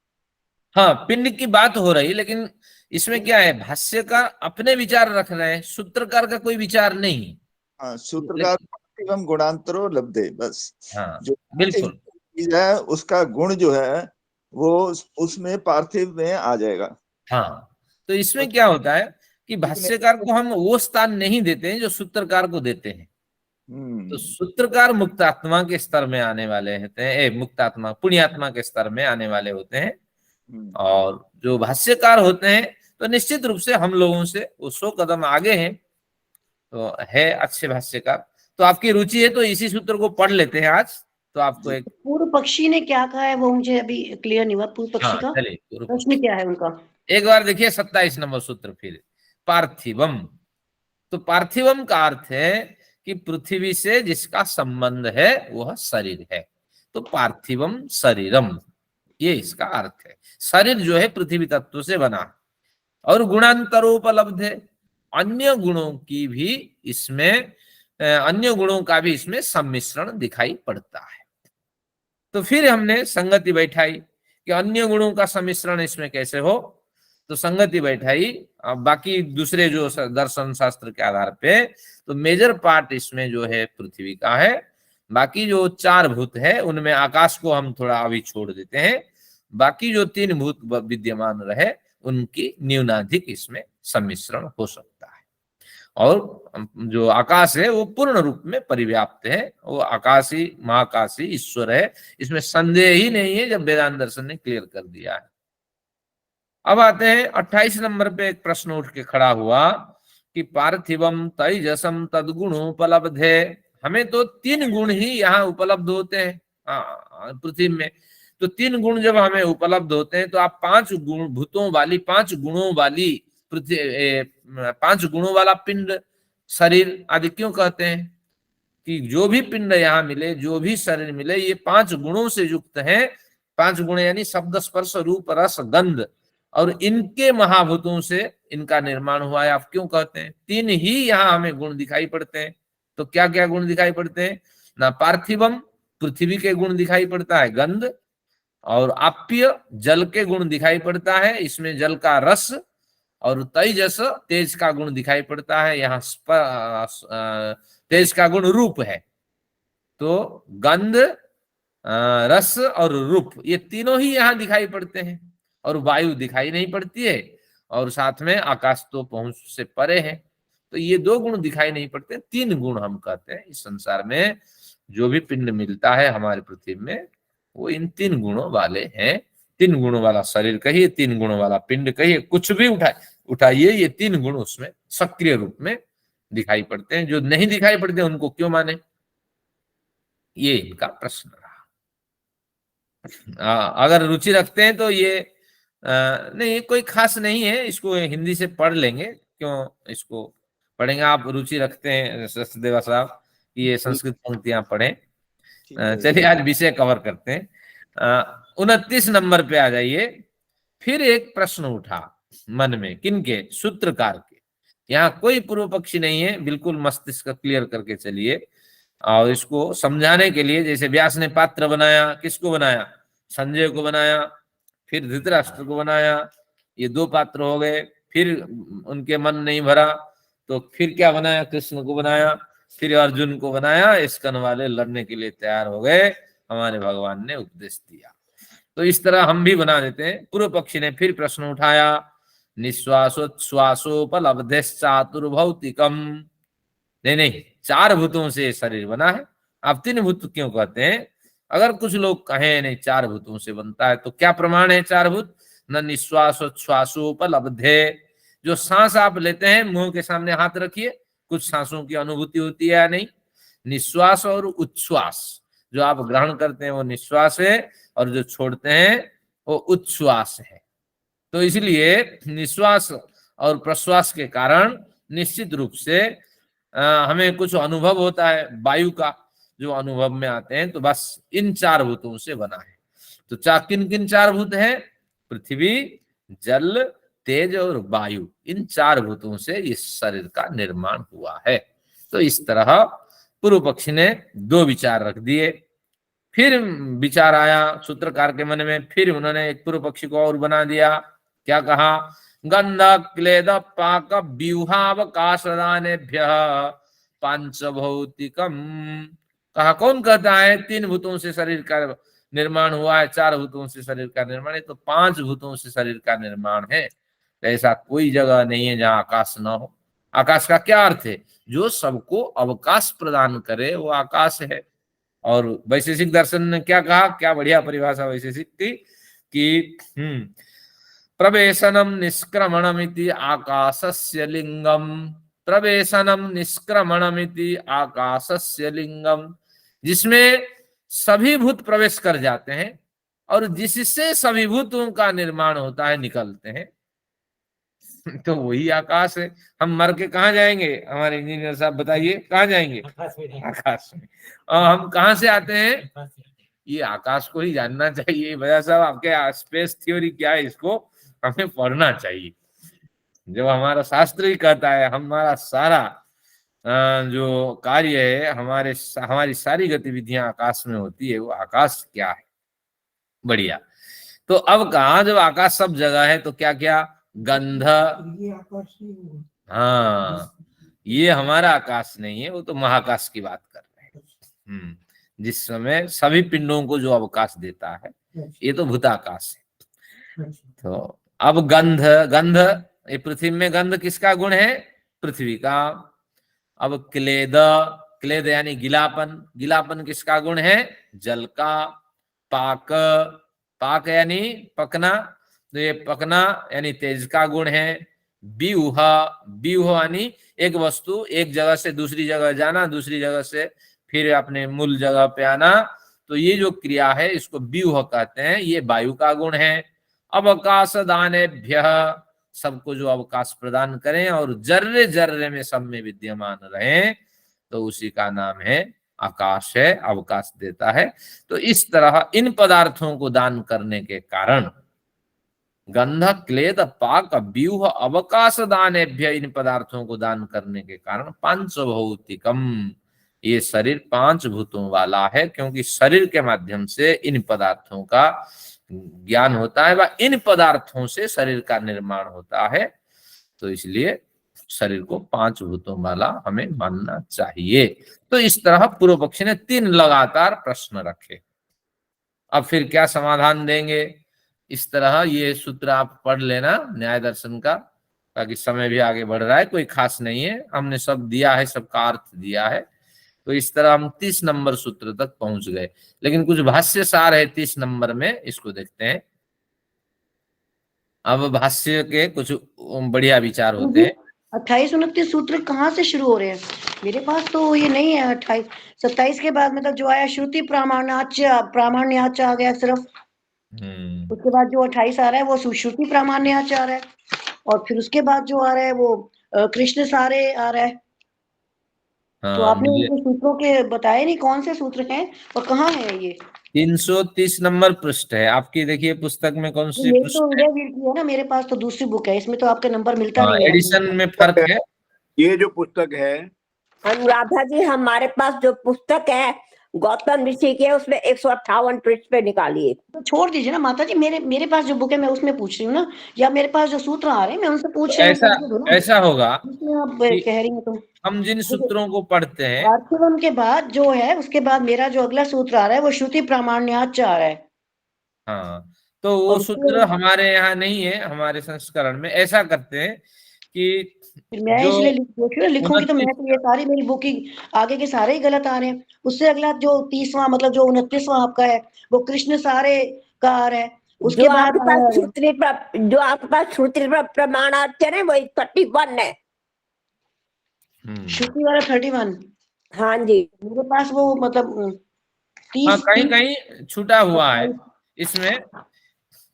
हाँ, पिंड की बात हो रही, लेकिन इसमें क्या है, भाष्यकार अपने विचार रख रहे हैं, सूत्रकार का कोई विचार नहीं। हाँ, सूत्रकार पार्थिवम गुणांतरो लब्धे, बस। हाँ जो बिल्कुल, चीज है उसका गुण जो है वो उसमें पार्थिव में आ जाएगा। हाँ। तो इसमें क्या होता है कि भाष्यकार को हम वो स्थान नहीं देते हैं जो सूत्रकार को देते हैं। तो सूत्रकार मुक्तात्मा के स्तर में आने वाले होते हैं, मुक्तात्मा पुण्यात्मा के स्तर में आने वाले होते हैं, और जो भाष्यकार होते हैं तो निश्चित रूप से हम लोगों से वो 100 कदम आगे हैं, तो है अच्छे भाष्यकार। तो आपकी रुचि है तो इसी सूत्र को पढ़ लेते हैं आज, तो आपको एक। पूर्व पक्षी ने क्या कहा है वो मुझे अभी क्लियर नहीं हुआ। पूर्व पक्षी का प्रश्न क्या है उनका? एक बार देखिए 27 नंबर सूत्र फिर, पार्थिवम। तो पार्थिवम का अर्थ है कि पृथ्वी से जिसका संबंध है वह शरीर है, तो पार्थिवम शरीरम, ये इसका अर्थ है। शरीर जो है पृथ्वी तत्व से बना, और गुणांतरोपलब्ध है, अन्य गुणों की भी इसमें अन्य गुणों का भी इसमें सम्मिश्रण दिखाई पड़ता है। तो फिर हमने संगति बैठाई कि अन्य गुणों का सम्मिश्रण इसमें कैसे हो, तो संगति बैठाई। बाकी दूसरे जो दर्शन शास्त्र के आधार पे तो मेजर पार्ट इसमें जो है पृथ्वी का है, बाकी जो 4 भूत है उनमें आकाश को हम थोड़ा अभी छोड़ देते हैं, बाकी जो 3 भूत विद्यमान रहे उनकी न्यूनाधिक इसमें सम्मिश्रण हो सकता है। और जो आकाश है वो पूर्ण रूप में परिव्याप्त है, वो आकाशी महाकाशी ईश्वर है, इसमें संदेह ही नहीं है, जब वेदांत दर्शन ने क्लियर कर दिया है। अब आते हैं 28 नंबर पे, एक प्रश्न उठ के खड़ा हुआ कि पार्थिवम तैजसम तद्गुणोपलब्धे। हमें तो 3 गुण ही यहाँ उपलब्ध होते हैं पृथ्वी में, तो 3 गुण जब हमें उपलब्ध होते हैं तो आप 5 गुण भूतों वाली 5 गुणों वाली पृथ्वी 5 गुणों वाला पिंड शरीर आदि क्यों कहते हैं कि जो भी पिंड यहाँ मिले, जो भी शरीर मिले, ये 5 गुणों से युक्त है। 5 गुण यानी शब्द स्पर्श रूप रस गंध, और इनके महाभूतों से इनका निर्माण हुआ है, आप क्यों कहते हैं? 3 ही यहाँ हमें गुण दिखाई पड़ते हैं। तो क्या क्या गुण दिखाई पड़ते हैं ना? पार्थिवम पृथ्वी के गुण दिखाई पड़ता है गंध, और आप्य जल के गुण दिखाई पड़ता है, इसमें जल का रस, और तेजस तेज का गुण दिखाई पड़ता है, यहाँ तेज का गुण रूप है। तो गंध रस और रूप ये तीनों ही यहाँ दिखाई पड़ते हैं, और वायु दिखाई नहीं पड़ती है, और साथ में आकाश तो पहुंच से परे है। तो ये 2 गुण दिखाई नहीं पड़ते, 3 गुण हम कहते हैं। इस संसार में जो भी पिंड मिलता है हमारे पृथ्वी में वो इन 3 गुणों वाले हैं। 3 गुणों वाला शरीर कहिए, 3 गुणों वाला पिंड कहिए, कुछ भी उठाइए, ये 3 गुण उसमें सक्रिय रूप में दिखाई पड़ते हैं। जो नहीं दिखाई पड़ते उनको क्यों माने, ये इनका प्रश्न रहा। अगर रुचि रखते हैं तो ये नहीं, कोई खास नहीं है, इसको हिंदी से पढ़ लेंगे, क्यों इसको पढ़ेंगे? आप रुचि रखते हैं सचदेवा साहब ये संस्कृत पंक्तियां पढ़ें। चलिए आज विषय कवर करते हैं। 29 नंबर पे आ जाइए। फिर एक प्रश्न उठा मन में, किनके? सूत्रकार के। यहाँ कोई पूर्व पक्षी नहीं है, बिल्कुल मस्तिष्क क्लियर करके चलिए। और इसको समझाने के लिए जैसे व्यास ने पात्र बनाया, किसको बनाया? संजय को बनाया, फिर धृतराष्ट्र को बनाया, ये 2 पात्र हो गए। फिर उनके मन नहीं भरा तो फिर क्या बनाया? कृष्ण को बनाया, फिर अर्जुन को बनाया। स्कंद वाले लड़ने के लिए तैयार हो गए, हमारे भगवान ने उपदेश दिया। तो इस तरह हम भी बना देते हैं। पूर्व पक्षी ने फिर प्रश्न उठाया, निश्वासोच्छ्वासोपलब्धेश्चातुर्भौतिकम, नहीं, 4 भूतों से शरीर बना है, आप 3 भूत क्यों कहते हैं? अगर कुछ लोग कहें नहीं 4 भूतों से बनता है, तो क्या प्रमाण है 4 भूत? न निश्वासोच्छ्वासोपलब्धे, जो सांस आप लेते हैं मुंह के सामने हाथ रखिए, कुछ सांसों की अनुभूति होती है या नहीं? निश्वास और उच्छ्वास, जो आप ग्रहण करते हैं वो निश्वास है, और जो छोड़ते हैं वो उच्छ्वास है। तो इसलिए निश्वास और प्रश्वास के कारण निश्चित रूप से हमें कुछ अनुभव होता है वायु का, जो अनुभव में आते हैं, तो बस इन 4 भूतों से बना है। तो किन किन 4 भूत हैं? पृथ्वी, जल, तेज और वायु, इन 4 भूतों से इस शरीर का निर्माण हुआ है। तो इस तरह पूर्व पक्षी ने 2 विचार रख दिए। फिर विचार आया सूत्रकार के मन में, फिर उन्होंने एक पूर्व पक्षी को और बना दिया। क्या कहा? गंध क्लेद पाक व्यूहावकाशदानेभ्यः पांचभौतिकम। कहा, कौन कहता है 3 भूतों से शरीर का निर्माण हुआ है, 4 भूतों से शरीर का निर्माण है? तो 5 भूतों से शरीर का निर्माण है। ऐसा कोई जगह नहीं है जहां आकाश न हो। आकाश का क्या अर्थ है? जो सबको अवकाश प्रदान करे वो आकाश है। और वैशेषिक दर्शन ने क्या कहा? क्या बढ़िया परिभाषा वैशेषिक की कि प्रवेशनम निष्क्रमणमिति आकाशस्य लिंगम, प्रवेशनम निष्क्रमणमिति आकाशस्य लिंगम, जिसमें सभी भूत प्रवेश कर जाते हैं और जिससे सभी भूतों का निर्माण होता है, निकलते हैं, तो वही आकाश है। हम मर के कहाँ जाएंगे? हमारे इंजीनियर साहब बताइए, कहाँ जाएंगे? आकाश में। और हम कहाँ से आते हैं? ये आकाश को ही जानना चाहिए। भैया साहब, आपके स्पेस थ्योरी क्या है, इसको हमें पढ़ना चाहिए। जब हमारा शास्त्र ही कहता है हमारा सारा जो कार्य है, हमारी सारी गतिविधियां आकाश में होती है, वो आकाश क्या है? बढ़िया। तो अब कहा, जब आकाश सब जगह है तो क्या क्या? गंध, ये आकाश नहीं हुआ। हाँ, ये हमारा आकाश नहीं है, वो तो महाकाश की बात कर रहे हैं। जिस समय सभी पिंडों को जो अवकाश देता है, ये तो भूताकाश है। तो अब गंध, ये पृथ्वी में गंध किसका गुण है? पृथ्वी का। अब क्लेद यानी गिलापन किसका गुण है? जल का। पाक यानी पकना, तो ये पकना यानी तेज का गुण है। व्यूह यानी एक वस्तु एक जगह से दूसरी जगह जाना, दूसरी जगह से फिर अपने मूल जगह पे आना, तो ये जो क्रिया है इसको व्यूह कहते हैं, ये वायु का गुण है। अवकाश दानेभ्य, सबको जो अवकाश प्रदान करें और जर्रे जर्रे में सब में विद्यमान रहें, तो उसी का नाम है आकाश है, अवकाश देता है। तो इस तरह इन पदार्थों को दान करने के कारण, गंध क्लेद पाक व्यूह अवकाश दानेभ्य, इन पदार्थों को दान करने के कारण पांचभौतिकम, ये शरीर 5 भूतों वाला है, क्योंकि शरीर के माध्यम से इन पदार्थों का ज्ञान होता है, व इन पदार्थों से शरीर का निर्माण होता है। तो इसलिए शरीर को 5 भूतों वाला हमें मानना चाहिए। तो इस तरह पूर्व पक्षी ने 3 लगातार प्रश्न रखे। अब फिर क्या समाधान देंगे? इस तरह ये सूत्र आप पढ़ लेना न्याय दर्शन का, ताकि समय भी आगे बढ़ रहा है, कोई खास नहीं है, हमने सब दिया है, सबका अर्थ दिया है। तो इस तरह हम 30 नंबर सूत्र तक पहुंच गए, लेकिन कुछ भाष्य सार है 30 नंबर में, इसको देखते हैं। अब भाष्य के कुछ बढ़िया विचार होते हैं। 28-29 सूत्र कहाँ से शुरू हो रहे हैं? मेरे पास तो ये नहीं है। 28-27 के बाद मतलब जो आया श्रुति प्रामाण्याच आ गया सिर्फ। उसके बाद जो 28 आ रहा है वो श्रुति प्रामाण्याच आ रहा है, और फिर उसके बाद जो आ रहा है वो कृष्ण सारे आ रहा है। तो आपने इनके सूत्रों के बताए नहीं, कौन से सूत्र हैं और कहाँ है ये? 330 नंबर पृष्ठ है आपकी, देखिए पुस्तक में कौन सी पृष्ठ तो उदयवीर की है ना, मेरे पास तो दूसरी बुक है, इसमें तो आपका नंबर मिलता नहीं है। एडिशन में फर्क है। ये जो पुस्तक है अनुराधा जी, हमारे पास जो पुस्तक है गौतम ऋषि के, उसमें 158 पृष्ठ पे निकालिए। तो छोड़ दीजिए ना माता जी, मेरे पास जो बुक है मैं उसमें पूछ रही हूँ ना, या मेरे पास जो सूत्र आ रहे हैं मैं उनसे पूछ रही हूँ। ऐसा होगा आप कह रही हैं तो हम जिन सूत्रों को पढ़ते हैं, पार्थिवम के बाद जो है उसके बाद मेरा जो अगला सूत्र आ रहा है वो श्रुति प्रामाण्याच आ रहा है। हाँ, तो वो और सूत्र हमारे यहाँ नहीं है, हमारे संस्करण में ऐसा करते हैं कि फिर मैं जो इसलिए लिखूंगी तो मैं 29 तो ये सारी मेरी बुक की आगे के सारे ही गलत आ रहे हैं। उससे अगला जो 30वां मतलब जो 29वां आपका है वो कृष्ण सारे का आ रहा है। उसके जो बाद आपके पास जो आपके पास श्रुति प्रमाणार्थ है ना वही 31 है। श्रुति वाला 31। हाँ जी, मेरे पास वो मतलब हाँ, 30 कहीं कहीं छूटा हुआ है 28 इसमें।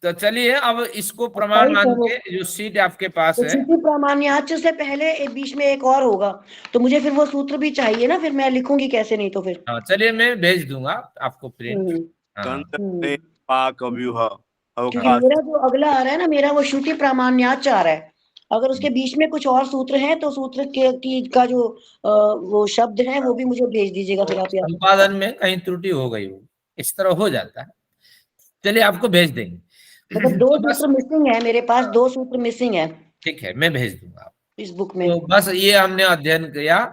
तो चलिए अब इसको प्रमाण 28 है मान वो। के जो सीट आपके पास तो है, श्रुति प्रामाण्याच से पहले एक बीच में एक और होगा, तो मुझे फिर वो सूत्र भी चाहिए ना, फिर मैं लिखूंगी कैसे नहीं तो फिर। हाँ चलिए मैं भेज दूंगा आपको प्रिंट। हम्म हाँ हम्म। पाक व्यूह क्योंकि अवकाश। मेरा जो अगला आ रहा है ना, मेरा वो श्रुति प्रामाण्याच आ रहा है। अगर उसके बीच में कुछ और सूत्र हैं तो सूत्र के का जो वो शब्द है वो भी मुझे भेज दीजिएगा फिर आप, या संपादन में कहीं त्रुटि हो गई हो, इस तरह हो जाता है। चलिए आपको भेज देंगे। मतलब 2 तो बस सूत्र मिसिंग है मेरे पास, 2 सूत्र मिसिंग है ठीक है, मैं भेज दूंगा। इस बुक में। तो बस ये हमने अध्ययन किया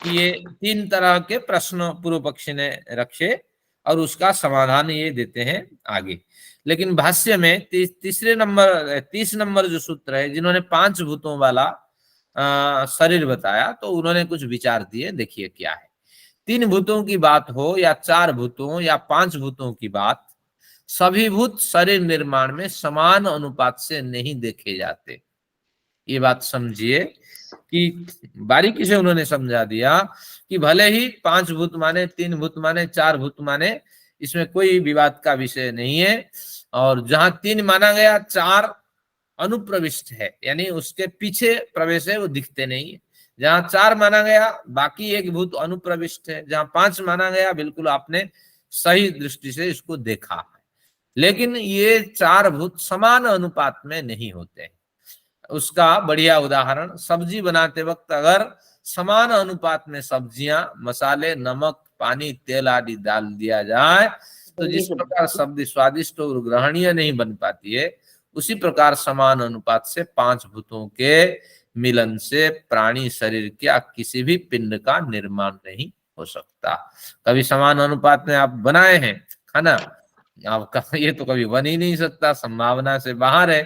कि ये 3 तरह के प्रश्न पूर्व पक्षी ने रखे और उसका समाधान ये देते हैं आगे। लेकिन भाष्य में तीसरे नंबर 30 नंबर जो सूत्र है, जिन्होंने 5 भूतों वाला शरीर बताया, तो उन्होंने कुछ विचार दिए। देखिए क्या है, 3 भूतों की बात हो या 4 भूतों या 5 भूतों की बात, सभी भूत शरीर निर्माण में समान अनुपात से नहीं देखे जाते। ये बात समझिए कि बारीकी से उन्होंने समझा दिया कि भले ही 5 भूत माने, 3 भूत माने, 4 भूत माने, इसमें कोई विवाद का विषय नहीं है। और जहां 3 माना गया, 4 अनुप्रविष्ट है, यानी उसके पीछे प्रवेश है, वो दिखते नहीं है। जहां 4 माना गया, बाकी एक भूत अनुप्रविष्ट है। जहां 5 माना गया, बिल्कुल आपने सही दृष्टि से इसको देखा है। लेकिन ये 4 भूत समान अनुपात में नहीं होते हैं। उसका बढ़िया उदाहरण, सब्जी बनाते वक्त अगर समान अनुपात में सब्जियां, मसाले, नमक, पानी, तेल आदि डाल दिया जाए तो जिस प्रकार सब्जी स्वादिष्ट और ग्रहणीय नहीं बन पाती है, उसी प्रकार समान अनुपात से 5 भूतों के मिलन से प्राणी शरीर का किसी भी पिंड का निर्माण नहीं हो सकता। कभी समान अनुपात में आप बनाए हैं खाना, आपका ये तो कभी बन ही नहीं सकता, संभावना से बाहर है।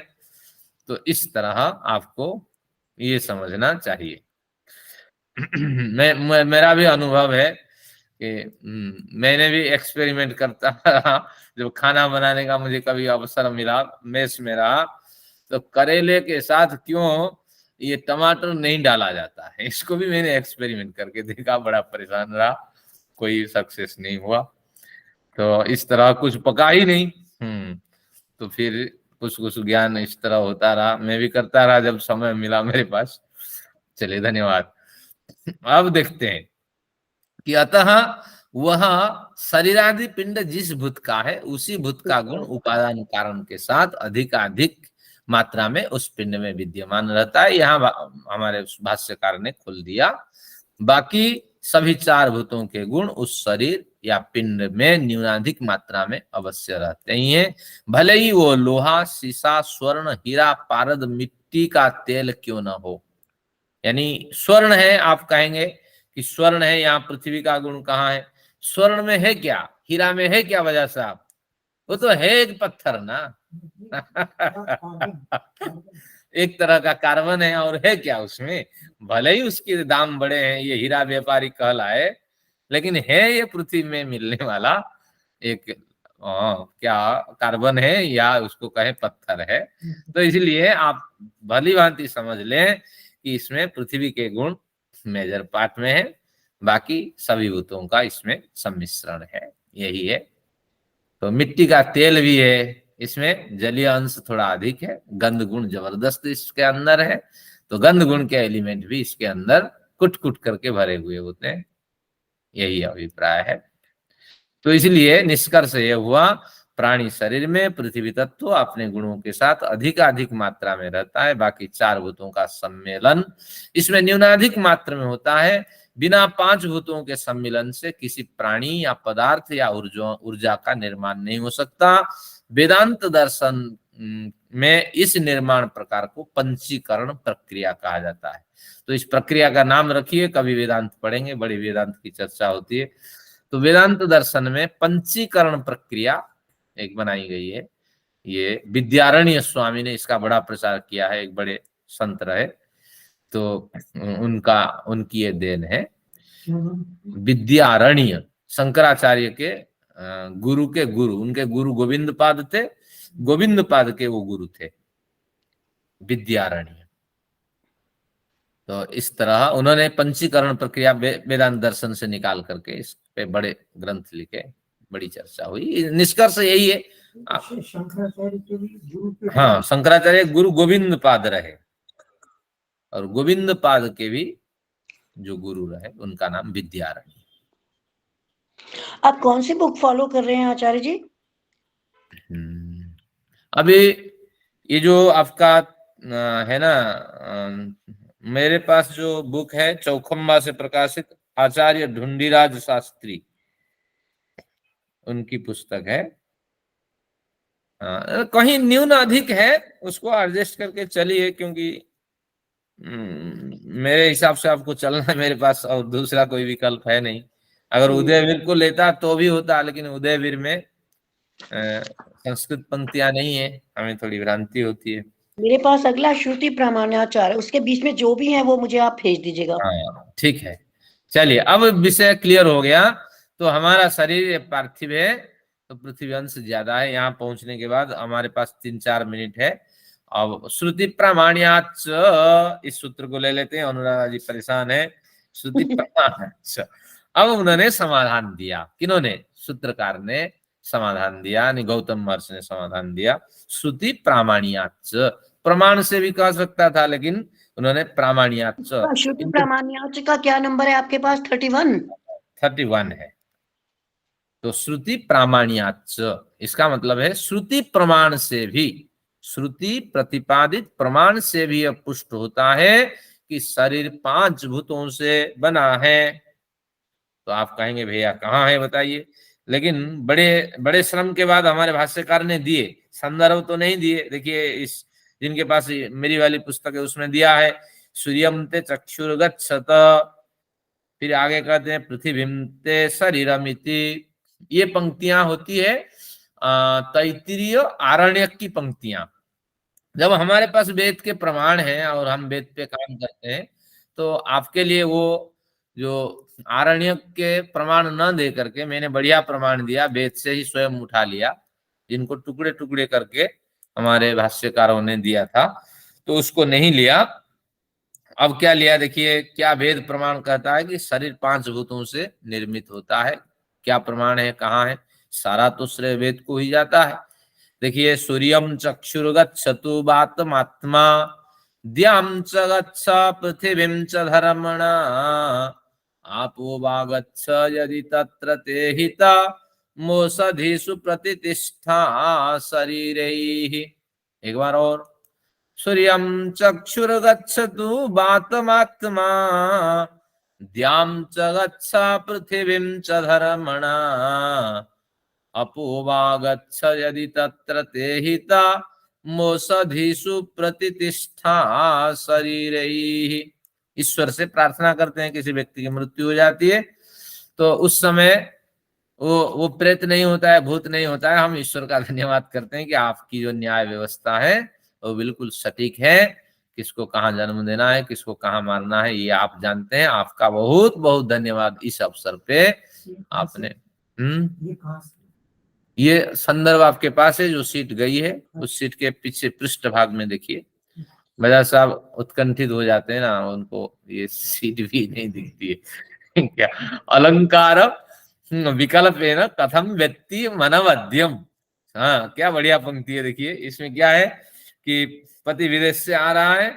तो इस तरह आपको ये समझना चाहिए। मेरा भी अनुभव है कि मैंने भी एक्सपेरिमेंट करता रहा। जब खाना बनाने का मुझे कभी अवसर मिला, मेस में रहा, तो करेले के साथ क्यों ये टमाटर नहीं डाला जाता है, इसको भी मैंने एक्सपेरिमेंट करके देखा। बड़ा परेशान रहा, कोई सक्सेस नहीं हुआ। तो इस तरह कुछ पका ही नहीं। तो फिर कुछ कुछ ज्ञान इस तरह होता रहा, मैं भी करता रहा जब समय मिला मेरे पास। चलिए धन्यवाद। अब देखते हैं कि अतः वह शरीरादि पिंड जिस भूत का है, उसी भूत का गुण उपादान कारण के साथ अधिकाधिक मात्रा में उस पिंड में विद्यमान रहता है। यहाँ हमारे भाष्यकार ने खोल दिया। बाकी सभी 4 भूतों के गुण उस शरीर या पिंड में न्यूनाधिक मात्रा में अवश्य रहते ही हैं, भले ही वो लोहा, शीशा, स्वर्ण, हीरा, पारद, मिट्टी का तेल क्यों न हो। यानी स्वर्ण है, आप कहेंगे कि स्वर्ण है, यहाँ पृथ्वी का गुण कहाँ है? स्वर्ण में है क्या, हीरा में है क्या वजह से आप? वो तो है एक पत्थर ना। एक तरह का कार्बन है, और है क्या उसमें? भले ही उसके दाम बड़े हैं, ये हीरा व्यापारी कहलाए, लेकिन है ये पृथ्वी में मिलने वाला एक क्या कार्बन है, या उसको कहे पत्थर है। तो इसलिए आप भली भांति समझ लें कि इसमें पृथ्वी के गुण मेजर पार्ट में है, बाकी सभी भूतों का इसमें सम्मिश्रण है, यही है। तो मिट्टी का तेल भी है, इसमें जलीय अंश थोड़ा अधिक है, गंध गुण जबरदस्त इसके अंदर है, तो गंध गुण के एलिमेंट भी इसके अंदर कुट कुट करके भरे हुए होते हैं, यही अभिप्राय है। तो इसलिए निष्कर्ष यह हुआ, प्राणी शरीर में पृथ्वी तत्व अपने गुणों के साथ अधिकाधिक मात्रा में रहता है, बाकी 4 भूतों का सम्मेलन इसमें न्यूनाधिक मात्रा में होता है। बिना 5 भूतों के सम्मिलन से किसी प्राणी या पदार्थ या ऊर्जा का निर्माण नहीं हो सकता। वेदांत दर्शन में इस निर्माण प्रकार को पंचीकरण प्रक्रिया कहा जाता है। तो इस प्रक्रिया का नाम रखिए, कभी वेदांत पढ़ेंगे, बड़ी वेदांत की चर्चा होती है। तो वेदांत दर्शन में पंचीकरण प्रक्रिया एक बनाई गई है, ये विद्यारण्य स्वामी ने इसका बड़ा प्रचार किया है, एक बड़े संत रहे, तो उनकी ये देन है। विद्यारण्य शंकराचार्य के गुरु के गुरु, उनके गुरु गोविंद पाद थे, गोविंद पाद के वो गुरु थे विद्यारण्य। तो इस तरह उन्होंने पंचीकरण प्रक्रिया वेदांत दर्शन से निकाल करके इस पे बड़े ग्रंथ लिखे, बड़ी चर्चा हुई। निष्कर्ष यही है। शंकराचार्य के भी गुरु हाँ, शंकराचार्य गुरु गोविंद पाद रहे, और गोविंद पाद के भी जो गुरु रहे उनका नाम विद्यारण्य। आप कौन सी बुक फॉलो कर रहे हैं आचार्य जी? अभी ये जो आपका है ना, मेरे पास जो बुक है चौखम्बा से प्रकाशित आचार्य ढूंढीराज शास्त्री, उनकी पुस्तक है। कहीं न्यून अधिक है, उसको एडजस्ट करके चलिए, क्योंकि मेरे हिसाब से आपको चलना है, मेरे पास और दूसरा कोई विकल्प है नहीं। अगर उदयवीर को लेता तो भी होता, लेकिन उदयवीर में संस्कृत पंक्तियां नहीं है, हमें थोड़ी भ्रांति होती है। मेरे पास अगला श्रुति प्रामाण्याचार है, उसके बीच में जो भी है वो मुझे आप भेज दीजिएगा। हाँ ठीक है, चलिए अब विषय क्लियर हो गया। तो हमारा शरीर पार्थिव है, तो पृथ्वी अंश ज्यादा है। यहाँ पहुंचने के बाद हमारे पास 3-4 मिनट है। अब श्रुति प्रामाण्याच, इस सूत्र को ले लेते हैं, अनुराधा जी परेशान है। श्रुति प्रामाण्याच, अब उन्होंने समाधान दिया, किन्होंने? सूत्रकार ने समाधान दिया, यानी गौतम महर्षि ने समाधान दिया। श्रुति प्रामाण्याच, प्रमाण से भी कह सकता था, लेकिन उन्होंने प्रामाण्याच। श्रुति प्रामाण्याच का क्या नंबर है आपके पास? 31 है। तो श्रुति प्रामाण्याच, इसका मतलब है श्रुति प्रमाण से भी, श्रुति प्रतिपादित प्रमाण से भी यह पुष्ट होता है कि शरीर 5 भूतों से बना है। तो आप कहेंगे भैया कहाँ है बताइए, लेकिन बड़े बड़े श्रम के बाद हमारे भाष्यकार ने दिए, संदर्भ तो नहीं दिए। देखिए इस जिनके पास मेरी वाली पुस्तक है उसमें दिया है, सूर्यम ते चक्षुर्गच्छत, फिर आगे कहते हैं पृथ्वीम ते शरीरमिति। ये पंक्तियां होती है तैत्तिरीय आरण्यक की पंक्तियां। जब हमारे पास वेद के प्रमाण हैं और हम वेद पे काम करते हैं, तो आपके लिए वो जो आरण्यक के प्रमाण न दे करके मैंने बढ़िया प्रमाण दिया, वेद से ही स्वयं उठा लिया, जिनको टुकड़े टुकड़े करके हमारे भाष्यकारों ने दिया था, तो उसको नहीं लिया। अब क्या लिया, देखिए क्या वेद प्रमाण कहता है कि शरीर 5 भूतों से निर्मित होता है। क्या प्रमाण है, कहाँ है? सारा तो श्रेय वेद को ही जाता है। देखिए सूर्यम चक्षुर्गच्छतु बातमात्मा, द्याम च गच्छ पृथिवीं च धर्मणा, आपो वा गच्छ यदि तत्र ते हिता, मोषधिषु प्रतिष्ठा शरीरैः। एक बार और, सूर्यम चक्षुर्गच्छतु बातमात्मा, द्याम च गच्छ पृथिवीं च धर्मणा, अपो वा गच्छ यदि तत्र ते हिता, मोषधिषु प्रतिष्ठा शरीरैः। ईश्वर से प्रार्थना करते हैं, किसी व्यक्ति की मृत्यु हो जाती है तो उस समय वो प्रेत नहीं होता है, भूत नहीं होता है। हम ईश्वर का धन्यवाद करते हैं कि आपकी जो न्याय व्यवस्था है वो बिल्कुल सटीक है, किसको कहाँ जन्म देना है, किसको कहाँ मारना है, ये आप जानते हैं। आपका बहुत बहुत धन्यवाद इस अवसर पे आपने। ये संदर्भ आपके पास है, जो सीट गई है उस सीट के पीछे पृष्ठ भाग में देखिए। बजाज साहब उत्कंठित हो जाते हैं ना, उनको ये सीट भी नहीं दिखती है। क्या अलंकार विकल्प है ना, कथम व्यक्ति मनवध्यम। हाँ क्या बढ़िया पंक्ति है। देखिए इसमें क्या है कि पति विदेश से आ रहा है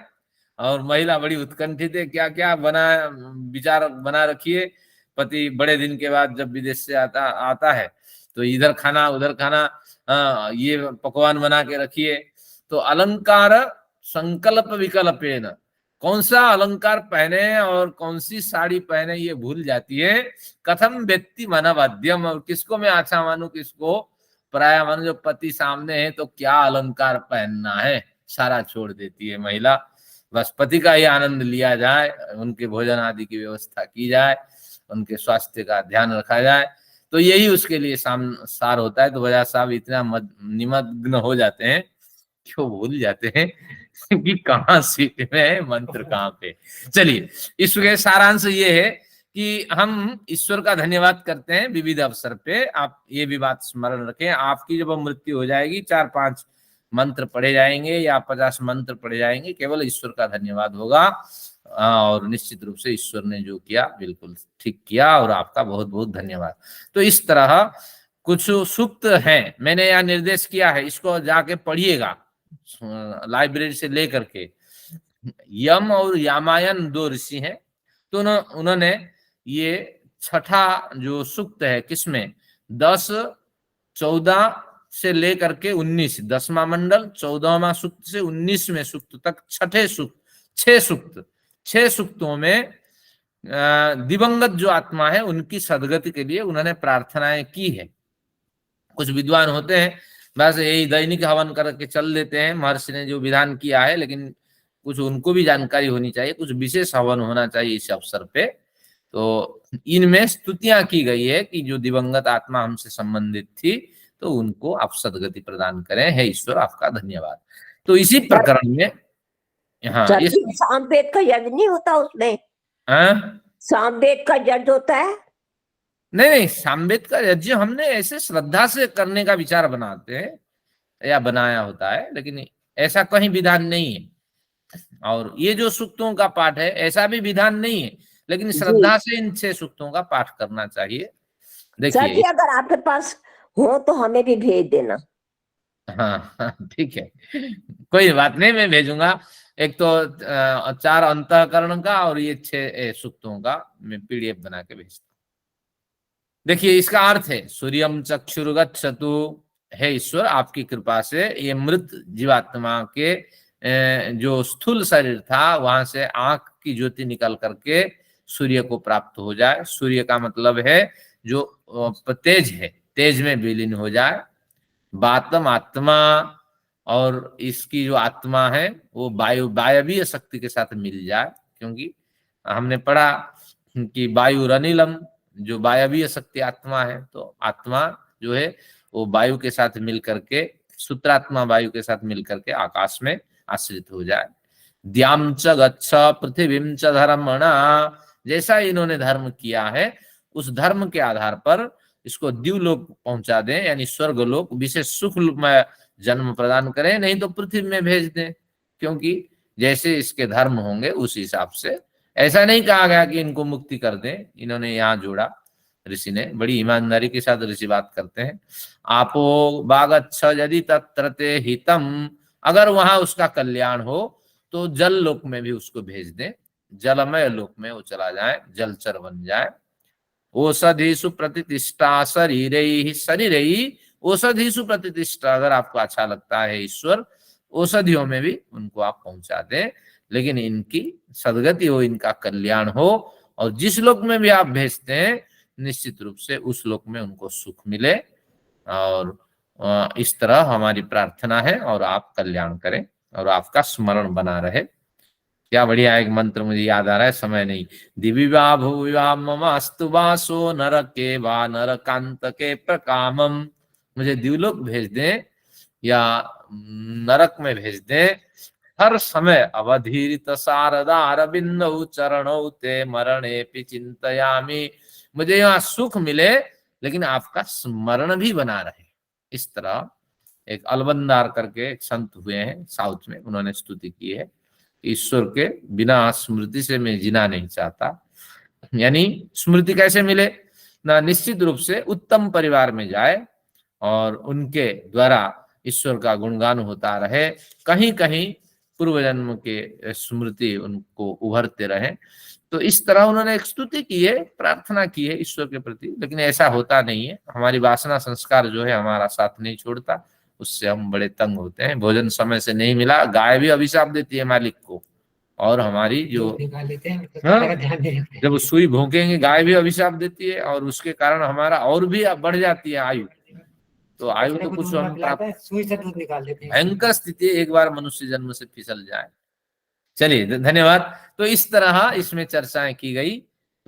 और महिला बड़ी उत्कंठित है, क्या क्या विचार बना रखिए। पति बड़े दिन के बाद जब विदेश से आता है तो इधर खाना उधर खाना, ये पकवान बना के रखिए। तो अलंकार संकल्प विकल्पेन, कौन सा अलंकार पहने और कौन सी साड़ी पहने ये भूल जाती है। कथम व्यक्ति मनवाद्यम, और किसको मैं अच्छा मानूं किसको पराया मानूं। जो पति सामने है तो क्या अलंकार पहनना है सारा छोड़ देती है महिला। बस पति का ही आनंद लिया जाए, उनके भोजन आदि की व्यवस्था की जाए, उनके स्वास्थ्य का ध्यान रखा जाए। तो यही उसके लिए सार होता है। तो वजह साहब इतना निमग्न हो जाते हैं क्यों भूल जाते हैं कि कहाँ सीट में है, मंत्र कहाँ पे। चलिए, इसके सारांश ये है कि हम ईश्वर का धन्यवाद करते हैं विविध अवसर पे। आप ये भी बात स्मरण रखें, आपकी जब मृत्यु हो जाएगी 4-5 मंत्र पढ़े जाएंगे या 50 मंत्र पढ़े जाएंगे, केवल ईश्वर का धन्यवाद होगा। और निश्चित रूप से ईश्वर ने जो किया बिल्कुल ठीक किया और आपका बहुत बहुत धन्यवाद। तो इस तरह कुछ सूक्त हैं, मैंने यहाँ निर्देश किया है, इसको जाके पढ़िएगा लाइब्रेरी से लेकर के। यम और यामायन 2 ऋषि हैं, तो उन्होंने ये छठा जो सूक्त है किसमें 10, 14 से लेकर के 19, 10वां मंडल 14वां सूक्त से 19वें सूक्त तक 6 सूक्तों में दिवंगत जो आत्मा है उनकी सदगति के लिए उन्होंने प्रार्थनाएं की है। कुछ विद्वान होते हैं बस यही दैनिक हवन करके चल देते हैं, महर्षि ने जो विधान किया है, लेकिन कुछ उनको भी जानकारी होनी चाहिए, कुछ विशेष हवन होना चाहिए इस अवसर पे। तो इनमें स्तुतियां की गई है कि जो दिवंगत आत्मा हमसे संबंधित थी तो उनको आप सदगति प्रदान करें, हे ईश्वर आपका धन्यवाद। तो इसी प्रकरण में सामवेद का यज्ञ नहीं होता उसमें? सामवेद का यज्ञ होता है? नहीं, सामवेद का यज्ञ हमने ऐसे श्रद्धा से करने का विचार बनाते हैं या बनाया होता है, लेकिन ऐसा कहीं विधान नहीं है। और ये जो सूक्तों का पाठ है ऐसा भी विधान नहीं है, लेकिन श्रद्धा से इन 6 सूक्तों का पाठ करना चाहिए। देखिए, अगर आपके पास हो तो हमें भी भेज देना। हाँ ठीक है, कोई बात नहीं, मैं भेजूंगा। एक तो 4 अंतःकरण का और ये 6 सूक्तों का मैं PDF बना के भेजता हूँ। देखिए, इसका अर्थ है सूर्यम चक्षुर्गच्छतु, हे ईश्वर आपकी कृपा से ये मृत जीवात्मा के जो स्थूल शरीर था वहां से आंख की ज्योति निकल करके सूर्य को प्राप्त हो जाए। सूर्य का मतलब है जो तेज है, तेज में विलीन हो जाए। बातम आत्मा, और इसकी जो आत्मा है वो वायवीय शक्ति के साथ मिल जाए, क्योंकि हमने पढ़ा कि वायु रनिलम, जो वायवीय शक्ति आत्मा है, तो आत्मा जो है वो वायु के साथ मिल करके, सूत्रात्मा वायु के साथ मिल करके आकाश में आश्रित हो जाए। द्याम च गच्छ पृथ्वीम च धर्मणा, जैसा इन्होंने धर्म किया है उस धर्म के आधार पर इसको द्युलोक पहुंचा दें, यानी स्वर्ग लोक, विशेष सुख में जन्म प्रदान करें, नहीं तो पृथ्वी में भेज दें, क्योंकि जैसे इसके धर्म होंगे उस हिसाब से। ऐसा नहीं कहा गया कि इनको मुक्ति कर दें, इन्होंने यहाँ जोड़ा ऋषि ने, बड़ी ईमानदारी के साथ ऋषि बात करते हैं। आपो बागच्छ यदि तत्र ते हितम, अगर वहां उसका कल्याण हो तो जल लोक में भी उसको भेज दें, जलमय लोक में वो चला जाए, जलचर बन जाए। औषधिषु प्रतिष्ठा शरीरैहि, शरीरैहि औषधिषु प्रतिष्ठा, अगर आपको अच्छा लगता है ईश्वर, औषधियों में भी उनको आप पहुंचा दें, लेकिन इनकी सदगति हो, इनका कल्याण हो, और जिस लोक में भी आप भेजते हैं निश्चित रूप से उस लोक में उनको सुख मिले। और इस तरह हमारी प्रार्थना है, और आप कल्याण करें और आपका स्मरण बना रहे। क्या बढ़िया एक मंत्र मुझे याद आ रहा है, समय नहीं। दिव्या भूविवा ममास्तु वासो नरके वा नरकांत के प्रकामम, मुझे दिवलोक भेज दें या नरक में भेज दें, हर समय अवधीरित शारदार बिंदु चरणौ ते मरणेपि चिंतयामि, मुझे यहाँ सुख मिले लेकिन आपका स्मरण भी बना रहे। इस तरह एक अलबंदार करके एक संत हुए हैं साउथ में, उन्होंने स्तुति की है, ईश्वर के बिना स्मृति से मैं जीना नहीं चाहता। यानी स्मृति कैसे मिले ना, निश्चित रूप से उत्तम परिवार में जाए और उनके द्वारा ईश्वर का गुणगान होता रहे, कहीं कहीं पूर्व जन्म के स्मृति उनको उभरते रहे। तो इस तरह उन्होंने एक स्तुति की है, प्रार्थना की है ईश्वर के प्रति, लेकिन ऐसा होता नहीं है। हमारी वासना संस्कार जो है हमारा साथ नहीं छोड़ता, उससे हम बड़े तंग होते हैं। भोजन समय से नहीं मिला, गाय भी अभिशाप देती है मालिक को, और हमारी जो जब सुई भोंकेंगे गाय भी अभिशाप देती है, और उसके कारण हमारा और भी बढ़ जाती है आयु। तो आयु तो कुछ हम सुई से दूध निकाल लेते हैं। भयंकर स्थिति एक बार मनुष्य जन्म से फिसल जाए। चलिए धन्यवाद। तो इस तरह इसमें चर्चाएं की गई।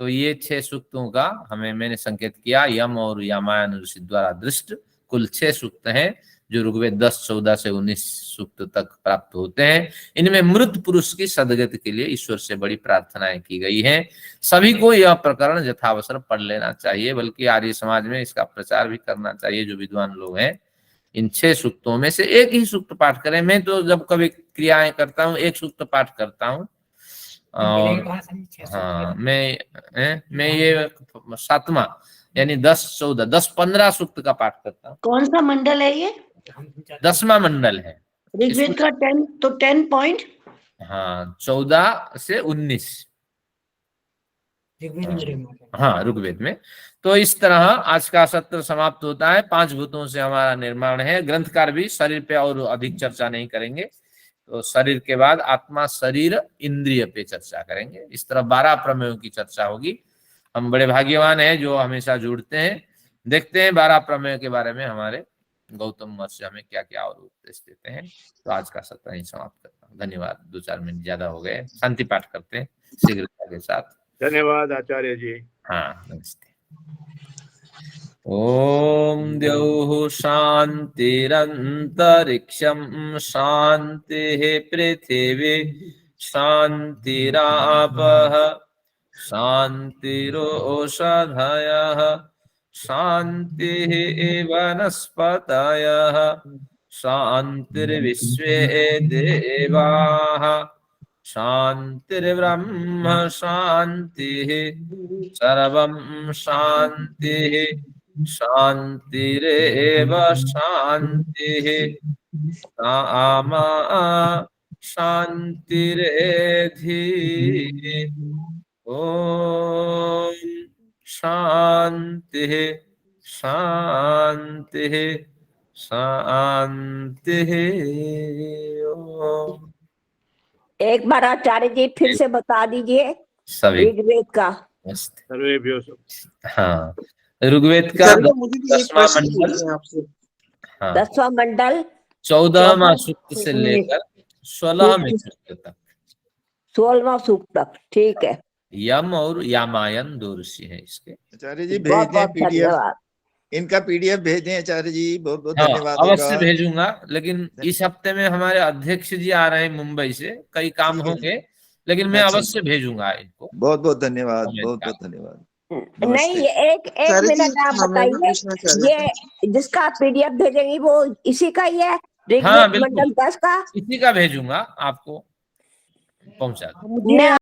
तो ये 6 सूक्तों का हमें मैंने संकेत किया, यम और यामायन ऋषि द्वारा दृष्ट कुल 6 सूक्त हैं जो ऋग्वेद 10, 14 से 19 सूक्त तक प्राप्त होते हैं। इनमें मृत पुरुष की सदगति के लिए ईश्वर से बड़ी प्रार्थनाएं की गई हैं। सभी को यह प्रकरण यथावसर पढ़ लेना चाहिए, बल्कि आर्य समाज में इसका प्रचार भी करना चाहिए। जो विद्वान लोग हैं इन 6 सूक्तों में से एक ही सूक्त पाठ करें। मैं तो जब कभी क्रियाएं करता हूँ एक सूक्त पाठ करता हूँ, और हाँ मैं ये 7वां यानी 10, 14, 10, 15 सूक्त का पाठ करता हूँ। कौन सा मंडल है ये? 10वां मंडल है ऋग्वेद का 10, तो 10 पॉइंट, हाँ 14 से 19, हाँ ऋग्वेद में। तो इस तरह आज का सत्र समाप्त होता है। 5 भूतों से हमारा निर्माण है। ग्रंथकार भी शरीर पे और अधिक चर्चा नहीं करेंगे, तो शरीर के बाद आत्मा, शरीर, इंद्रिय पे चर्चा करेंगे। इस तरह 12 प्रमेयों की चर्चा होगी। हम बड़े भाग्यवान हैं जो हमेशा जुड़ते हैं। देखते हैं 12 प्रमेयों के बारे में हमारे गौतम महर्षि हमें क्या क्या और उपदेश देते हैं। तो आज का सत्र ही समाप्त करता हूँ। धन्यवाद। 2-4 मिनट ज्यादा हो गए। शांति पाठ करते हैं शीघ्रता के साथ। धन्यवाद आचार्य जी। हाँ, नमस्ते। ओम द्यौः शान्तिरन्तरिक्षं शान्तिः पृथिवी शान्तिरापः शान्तिरोषधयः शान्तिः वनस्पतयः शान्तिर्विश्वे देवाः शान्तिर्ब्रह्म शान्तिः सर्वं शान्तिः शान्तिरेव शान्तिः सामा शान्तिरेधिः। ॐ शान्तिः शान्तिः शान्तिः। ओम। एक बार आचार्य जी फिर से बता दीजिए सभी ऋग्वेद का। सर्वेभ्यो हाँ, ऋग्वेद का 10वां मंडल, हाँ 10वां मंडल 14वां सूक्त से लेकर 16वें सूक्त तक, 16वां सूक्त तक। ठीक है। यम और यामायन 2 ऋषि हैं इसके। आचार्य जी बहुत भेज दें बहुत पीडीएफ, धन्यवाद। इनका पीडीएफ भेज दें आचार्य जी। बहुत बहुत हाँ, धन्यवाद। अवश्य भेजूंगा। लेकिन इस हफ्ते में हमारे अध्यक्ष जी आ रहे हैं मुंबई से, कई काम होंगे, लेकिन मैं अवश्य भेजूंगा इनको। बहुत बहुत धन्यवाद। बहुत बहुत धन्यवाद। नहीं, ये एक मिनट आप बताइए, ये जिसका पीडीएफ भेजेंगी वो इसी का ही है, ऋग्वेद हाँ, बिल्कुल मंडल 10 का? इसी का भेजूंगा, आपको पहुंचा दूं।